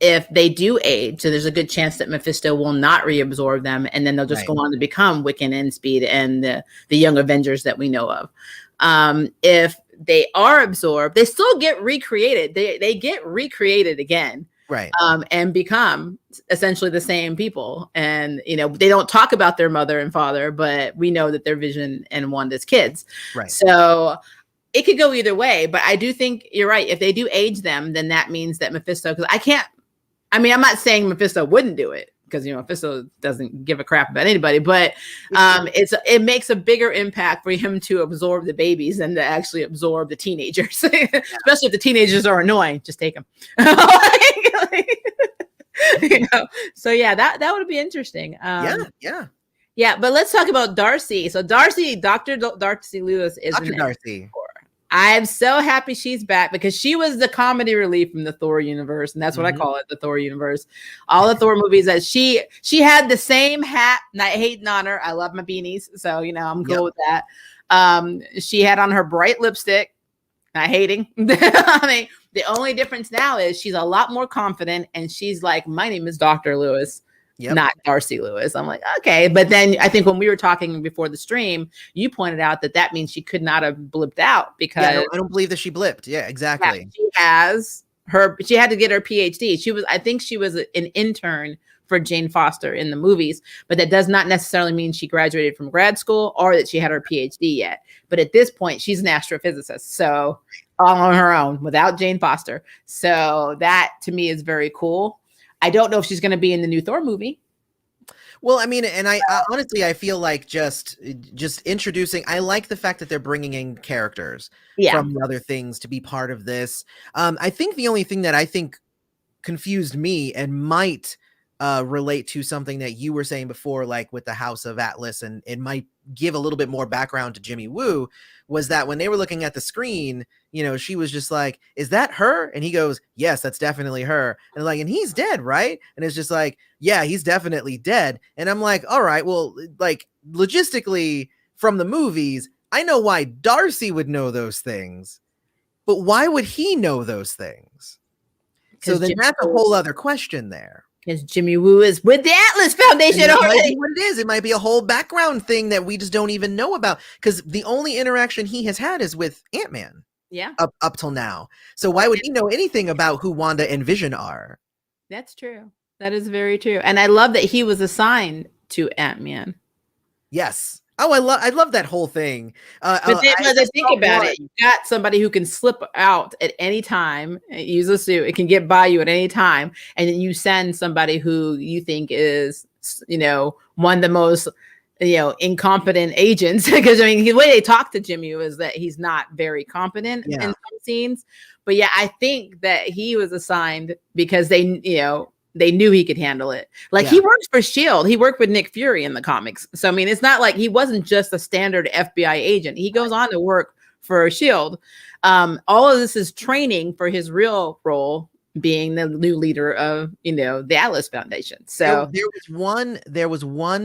if they do age, so there's a good chance that Mephisto will not reabsorb them, and then they'll just go on to become Wiccan and Speed and the Young Avengers that we know of. If they are absorbed, they still get recreated. They get recreated again. Right. And become essentially the same people. And, they don't talk about their mother and father, but we know that they're Vision and Wanda's kids. Right. So it could go either way, but I do think you're right. If they do age them, then that means that Mephisto, because I'm not saying Mephisto wouldn't do it, because Mephisto doesn't give a crap about anybody, but it makes a bigger impact for him to absorb the babies than to actually absorb the teenagers. Especially if the teenagers are annoying, just take them. So yeah, that would be interesting. Yeah, but let's talk about Darcy. So Darcy, Dr. Darcy Lewis is Dr. Darcy. I'm so happy she's back because she was the comedy relief from the Thor universe, and that's what I call it, the Thor universe. All the Thor movies that she had the same hat, not hating on her. I love my beanies, so I'm cool with that. She had on her bright lipstick, not hating. I mean, the only difference now is she's a lot more confident, and she's like, "My name is Dr. Lewis." Not Darcy Lewis. I'm like, okay. But then I think when we were talking before the stream, you pointed out that means she could not have blipped out because I don't believe that she blipped. Yeah, exactly. Yeah, she had to get her PhD. I think she was an intern for Jane Foster in the movies, but that does not necessarily mean she graduated from grad school or that she had her PhD yet. But at this point, she's an astrophysicist. So all on her own without Jane Foster. So that to me is very cool. I don't know if she's going to be in the new Thor movie. Well, I mean, and I honestly, I feel like just introducing, I like the fact that they're bringing in characters from the other things to be part of this. I think the only thing that I think confused me and might relate to something that you were saying before, like with the House of Atlas, and it might give a little bit more background to Jimmy Woo, was that when they were looking at the screen, she was just like, "Is that her?" And he goes, "Yes, that's definitely her." And like, "And he's dead, right?" And it's just like, "Yeah, he's definitely dead." And I'm like, all right, well, like logistically from the movies, I know why Darcy would know those things, but why would he know those things? So then that's a whole other question there. Because Jimmy Woo is with the Atlas Foundation already. What it is, it might be a whole background thing that we just don't even know about. Because the only interaction he has had is with Ant-Man. Yeah. Up till now. So why would he know anything about who Wanda and Vision are? That's true. That is very true. And I love that he was assigned to Ant-Man. Yes. Oh, I love that whole thing. But then when I think about it, you got somebody who can slip out at any time, use a suit, it can get by you at any time, and then you send somebody who you think is, one of the most, incompetent agents. Because I mean, the way they talk to Jimmy is that he's not very competent in some scenes. But yeah, I think that he was assigned because they knew he could handle it. Like he works for S.H.I.E.L.D. He worked with Nick Fury in the comics. So, I mean, it's not like he wasn't just a standard FBI agent. He goes on to work for S.H.I.E.L.D. All of this is training for his real role being the new leader of, the Atlas Foundation. So there was one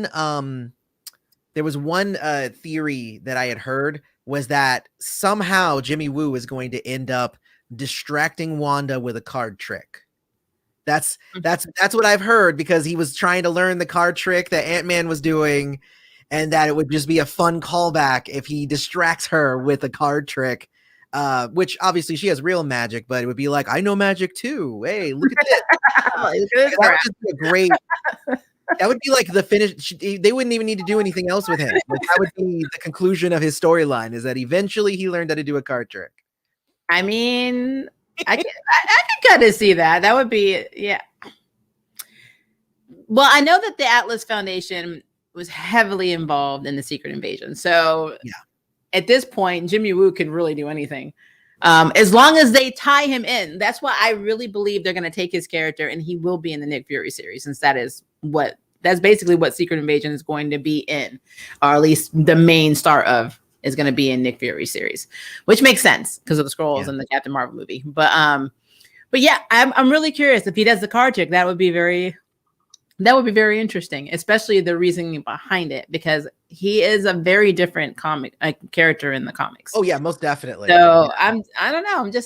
theory that I had heard was that somehow Jimmy Woo is going to end up distracting Wanda with a card trick. That's what I've heard, because he was trying to learn the card trick that Ant-Man was doing, and that it would just be a fun callback if he distracts her with a card trick, which obviously she has real magic, but it would be like, I know magic too. Hey, look at this. That would just be a great. That would be like the finish. They wouldn't even need to do anything else with him. Like, that would be the conclusion of his storyline, is that eventually he learned how to do a card trick. I mean, I can kind of see that. That would be, yeah. Well, I know that the Atlas Foundation was heavily involved in the Secret Invasion. So at this point, Jimmy Woo can really do anything. As long as they tie him in. That's why I really believe they're going to take his character and he will be in the Nick Fury series, since that's basically what Secret Invasion is going to be in, or at least the main star of is going to be in Nick Fury series, which makes sense because of the Skrulls and the Captain Marvel movie. But yeah, I'm really curious if he does the card trick. That would be very interesting, especially the reasoning behind it, because he is a very different comic character in the comics. Oh yeah, most definitely. So I don't know.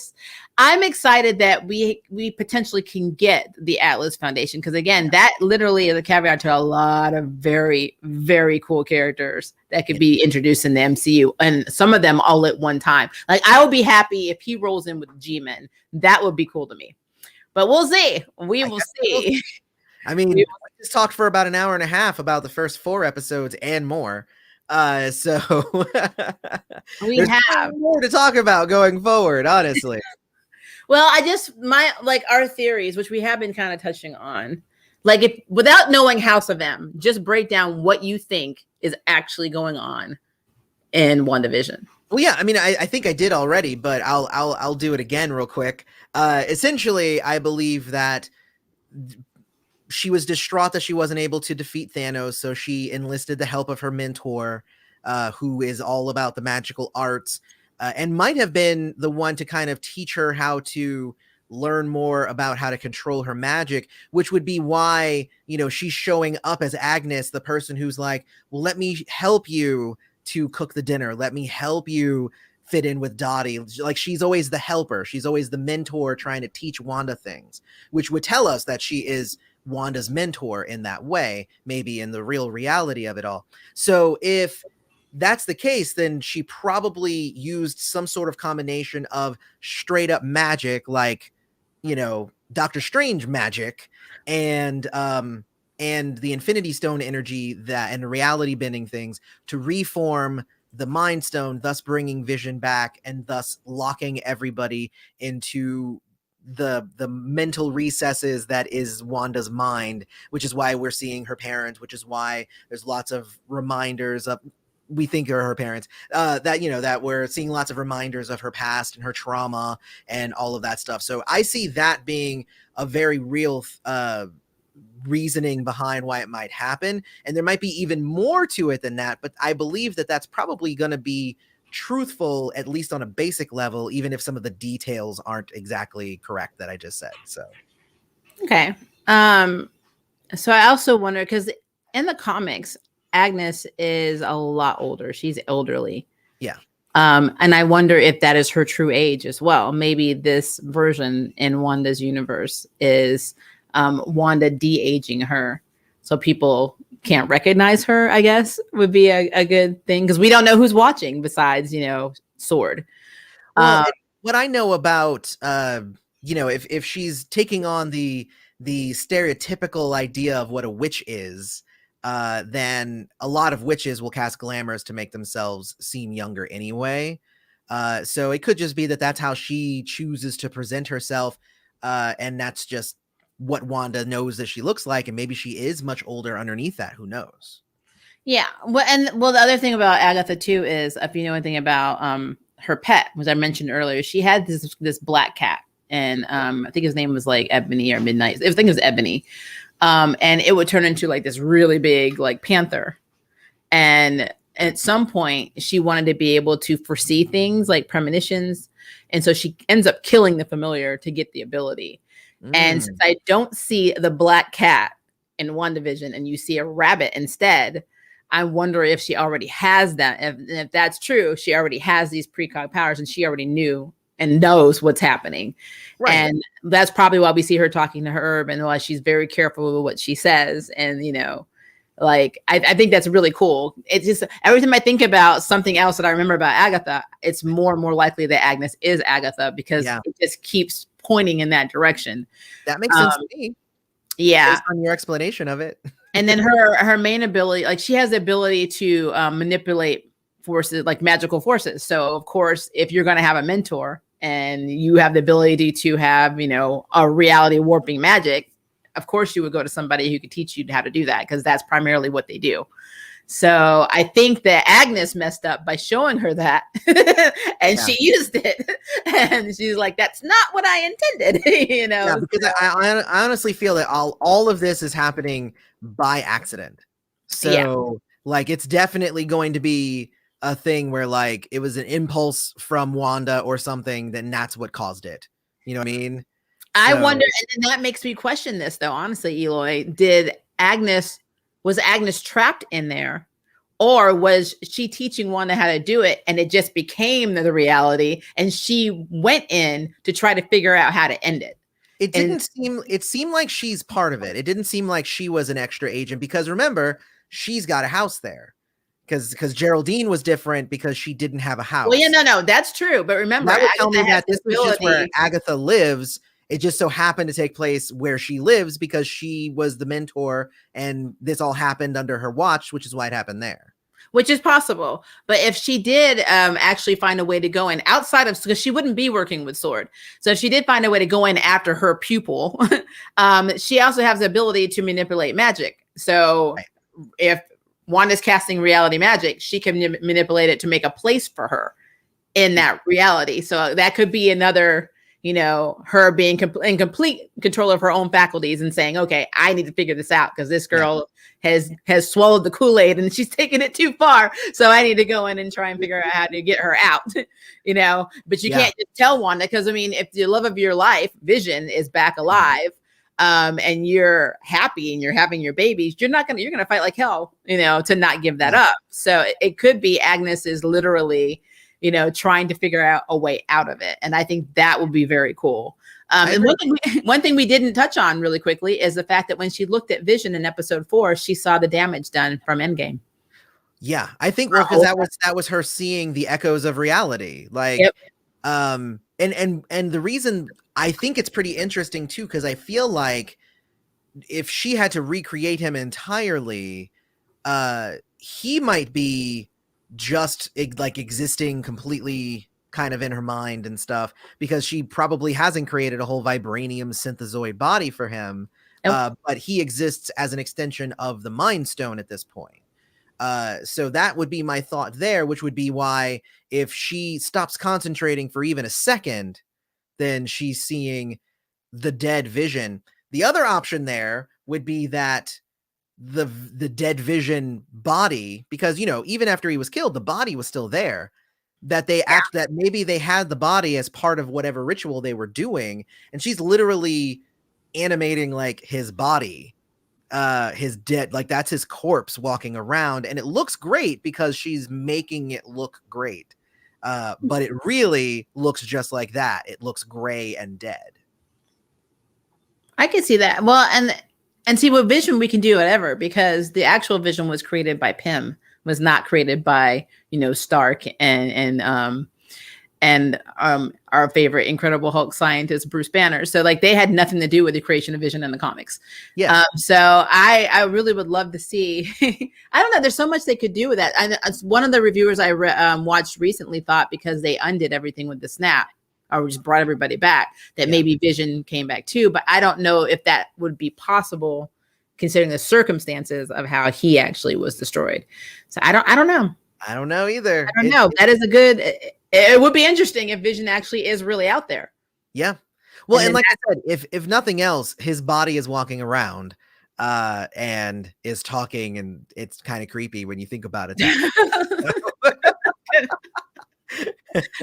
I'm excited that we potentially can get the Atlas Foundation, because again, that literally is a caveat to a lot of very, very cool characters that could be introduced in the MCU, and some of them all at one time. Like, I would be happy if he rolls in with G-Men. That would be cool to me. But we'll see. We will see. I mean, we just talked for about an hour and a half about the first 4 episodes and more. So we have more to talk about going forward, honestly. Well, our theories, which we have been kind of touching on. Like, if without knowing House of M, just break down what you think is actually going on in WandaVision. Well, yeah, I mean, I think I did already, but I'll do it again real quick. Essentially, I believe that she was distraught that she wasn't able to defeat Thanos, so she enlisted the help of her mentor, who is all about the magical arts, and might have been the one to kind of teach her how to learn more about how to control her magic, which would be why, she's showing up as Agnes, the person who's like, well, let me help you to cook the dinner. Let me help you fit in with Dottie. Like, she's always the helper. She's always the mentor trying to teach Wanda things, which would tell us that she is Wanda's mentor in that way, maybe in the real reality of it all. So if that's the case, then she probably used some sort of combination of straight up magic, like, Doctor Strange magic, and the Infinity Stone energy and reality bending things to reform the Mind Stone, thus bringing Vision back and thus locking everybody into the mental recesses that is Wanda's mind, which is why we're seeing her parents, which is why there's lots of reminders of, we think are her parents, that we're seeing lots of reminders of her past and her trauma and all of that stuff. So I see that being a very real reasoning behind why it might happen. And there might be even more to it than that, but I believe that that's probably going to be truthful, at least on a basic level, even if some of the details aren't exactly correct that I just said. So, okay. So I also wonder, because in the comics, Agnes is a lot older. She's elderly. Yeah. And I wonder if that is her true age as well. Maybe this version in Wanda's universe is Wanda de-aging her, so people can't recognize her, I guess, would be a good thing, because we don't know who's watching besides, Sword. Well, what I know about, if she's taking on the stereotypical idea of what a witch is, then a lot of witches will cast glamours to make themselves seem younger anyway. So it could just be that that's how she chooses to present herself, and that's just what Wanda knows that she looks like, and maybe she is much older underneath that. Who knows? Yeah. Well, the other thing about Agatha too is, if you know anything about her pet, which I mentioned earlier, she had this black cat, and I think his name was like Ebony or Midnight. I think it was Ebony, and it would turn into like this really big like panther. And at some point, she wanted to be able to foresee things like premonitions, and so she ends up killing the familiar to get the ability. And since I don't see the black cat in WandaVision and you see a rabbit instead, I wonder if she already has that. If that's true, she already has these precog powers and she already knew and knows what's happening. Right. And that's probably why we see her talking to Herb, and why she's very careful with what she says. And, like, I think that's really cool. It's just, every time I think about something else that I remember about Agatha, it's more and more likely that Agnes is Agatha, because it just keeps pointing in that direction. That makes sense to me. Yeah. Based on your explanation of it. And then her main ability, like, she has the ability to manipulate forces, like magical forces. So of course, if you're going to have a mentor and you have the ability to have, a reality warping magic, of course you would go to somebody who could teach you how to do that, because that's primarily what they do. So I think that Agnes messed up by showing her that, and she used it, and she's like, "That's not what I intended," Yeah, because I honestly feel that all of this is happening by accident. So like, it's definitely going to be a thing where, like, it was an impulse from Wanda or something, then that's what caused it. You know what I mean? I wonder, and then that makes me question this, though. Honestly, Eloy, was Agnes trapped in there, or was she teaching Wanda how to do it, and it just became the reality, and she went in to try to figure out how to end it? It seemed like she's part of it. It didn't seem like she was an extra agent, because remember, she's got a house there. Because Geraldine was different because she didn't have a house. Well, yeah, no, that's true. But remember, that would tell me that this was just where Agatha lives. It just so happened to take place where she lives because she was the mentor, and this all happened under her watch, which is why it happened there. which is possible. But if she did actually find a way to go in outside of, because she wouldn't be working with Sword. So if she did find a way to go in after her pupil, she also has the ability to manipulate magic. So if Wanda's casting reality magic, she can manipulate it to make a place for her in that reality. So that could be another, you know, her being in complete control of her own faculties and saying, okay, I need to figure this out because this girl has swallowed the Kool-Aid and she's taken it too far. So I need to go in and try and figure out how to get her out, you know, but you can't just tell Wanda, because I mean, if the love of your life, Vision, is back alive, and you're happy and you're having your babies, you're going to fight like hell, you know, to not give that up. So it could be Agnes is literally, you know, trying to figure out a way out of it. And I think that would be very cool. And one thing we didn't touch on really quickly is the fact that when she looked at Vision in episode 4, she saw the damage done from Endgame. Yeah, I think because that was her seeing the echoes of reality. Like, and the reason I think it's pretty interesting too, because I feel like if she had to recreate him entirely, he might be just like existing completely kind of in her mind and stuff, because she probably hasn't created a whole vibranium synthezoid body for him. But he exists as an extension of the Mind Stone at this point. So that would be my thought there, which would be why if she stops concentrating for even a second, then she's seeing the dead Vision. The other option there would be that the dead Vision body, because, you know, even after he was killed, the body was still there, that that maybe they had the body as part of whatever ritual they were doing, and she's literally animating like his body, his dead, like that's his corpse walking around, and it looks great because she's making it look great, but it really looks just like that. It looks gray and dead. I can see that. Well, and see, with Vision, we can do whatever, because the actual Vision was created by Pym, was not created by, you know, Stark and our favorite Incredible Hulk scientist, Bruce Banner. So like they had nothing to do with the creation of Vision in the comics. Yeah. So I really would love to see, I don't know, there's so much they could do with that. One of the reviewers I watched recently thought because they undid everything with the snap, or just brought everybody back, that maybe Vision came back too. But I don't know if that would be possible considering the circumstances of how he actually was destroyed. So I don't know. I don't know either. I don't know. That is it would be interesting if Vision actually is really out there. Yeah. Well, and like I said, if nothing else, his body is walking around and is talking, and it's kind of creepy when you think about it.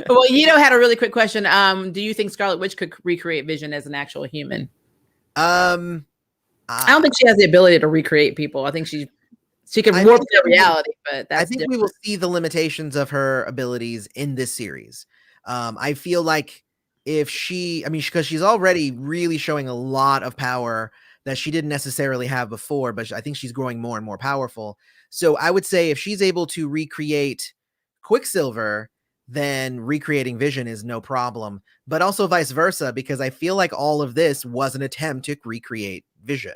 Well, Yito had a really quick question. Do you think Scarlet Witch could recreate Vision as an actual human? I don't think she has the ability to recreate people. I think she can warp their reality, but I think we will see the limitations of her abilities in this series. I feel like if because she's already really showing a lot of power that she didn't necessarily have before, but I think she's growing more and more powerful. So I would say if she's able to recreate Quicksilver, then recreating Vision is no problem, but also vice versa, because I feel like all of this was an attempt to recreate Vision.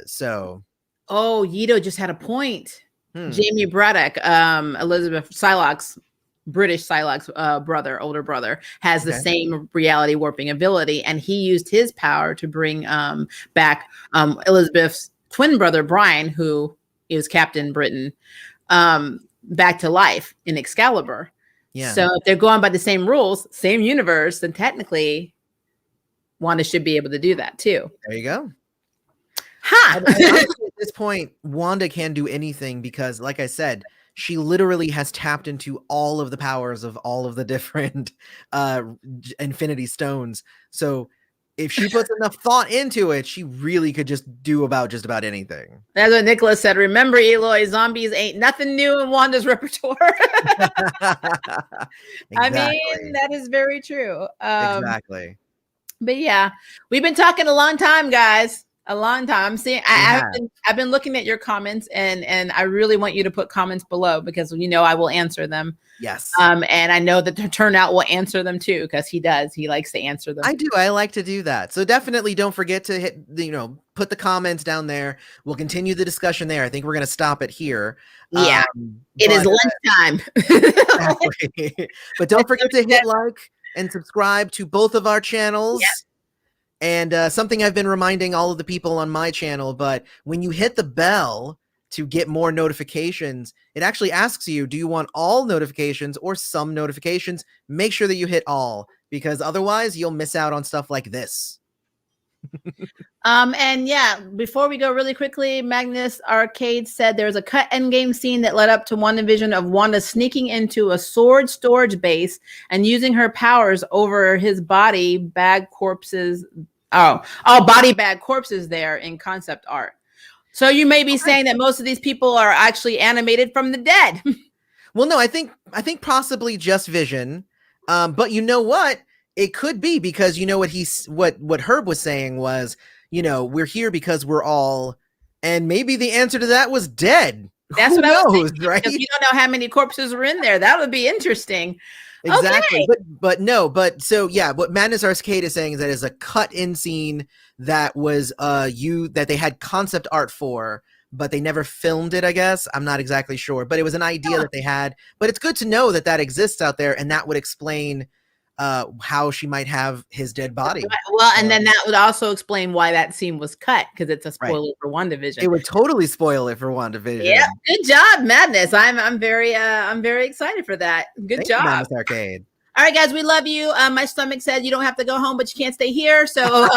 So. Oh, Yito just had a point. Jamie Braddock, Elizabeth Psylocke's British Psylocke's older brother, has the same reality warping ability, and he used his power to bring back Elizabeth's twin brother Brian, who is Captain Britain, back to life in Excalibur. Yeah. So if they're going by the same rules, same universe, then technically Wanda should be able to do that too. There you go. Ha! At this point, Wanda can do anything because, like I said, she literally has tapped into all of the powers of all of the different Infinity Stones. So if she puts enough thought into it, she really could just do just about anything. That's what Nicholas said. Remember, Eloy, zombies ain't nothing new in Wanda's repertoire. Exactly. I mean, that is very true. Exactly. But yeah, we've been talking a long time, guys. A long time. I'm seeing. I've been looking at your comments, and I really want you to put comments below because I will answer them. Yes. And I know that the turnout will answer them too because he does. He likes to answer them. I do. I like to do that. So definitely don't forget to hit put the comments down there. We'll continue the discussion there. I think we're going to stop it here. Yeah, it is lunchtime. Exactly. But don't forget to hit like and subscribe to both of our channels. Yep. And something I've been reminding all of the people on my channel, but when you hit the bell to get more notifications, it actually asks you, do you want all notifications or some notifications? Make sure that you hit all, because otherwise you'll miss out on stuff like this. And yeah, before we go really quickly, Magnus Arcade said there was a cut endgame scene that led up to WandaVision of Wanda sneaking into a sword storage base and using her powers over his body bag corpses. Body bag corpses there in concept art. So you may be saying that most of these people are actually animated from the dead. Well, no, I think possibly just Vision. But you know what? It could be because what Herb was saying was, we're here because we're all, and maybe the answer to that was dead. That's Who what I was knows, right? If you don't know how many corpses were in there, that would be interesting. Exactly. Okay. But so yeah, what Madness Arcade is saying is that is a cut in scene that was that they had concept art for, but they never filmed it, I guess. I'm not exactly sure, but it was an idea that they had. But it's good to know that exists out there, and that would explain how she might have his dead body. Well, and then that would also explain why that scene was cut, because it's a spoiler for WandaVision. It would totally spoil it for WandaVision. Yeah, good job, Madness. I'm very excited for that. Good job, Madness Arcade. All right, guys, we love you. My stomach said you don't have to go home, but you can't stay here. So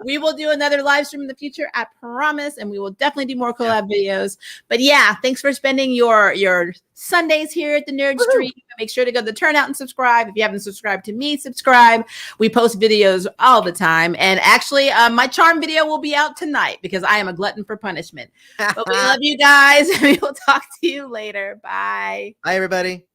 we will do another live stream in the future, I promise. And we will definitely do more collab videos. But yeah, thanks for spending your Sundays here at the Nerd Stream. Make sure to go to the turnout and subscribe. If you haven't subscribed to me, subscribe. We post videos all the time. And actually, my charm video will be out tonight because I am a glutton for punishment. But we love you guys. We will talk to you later. Bye. Bye, everybody.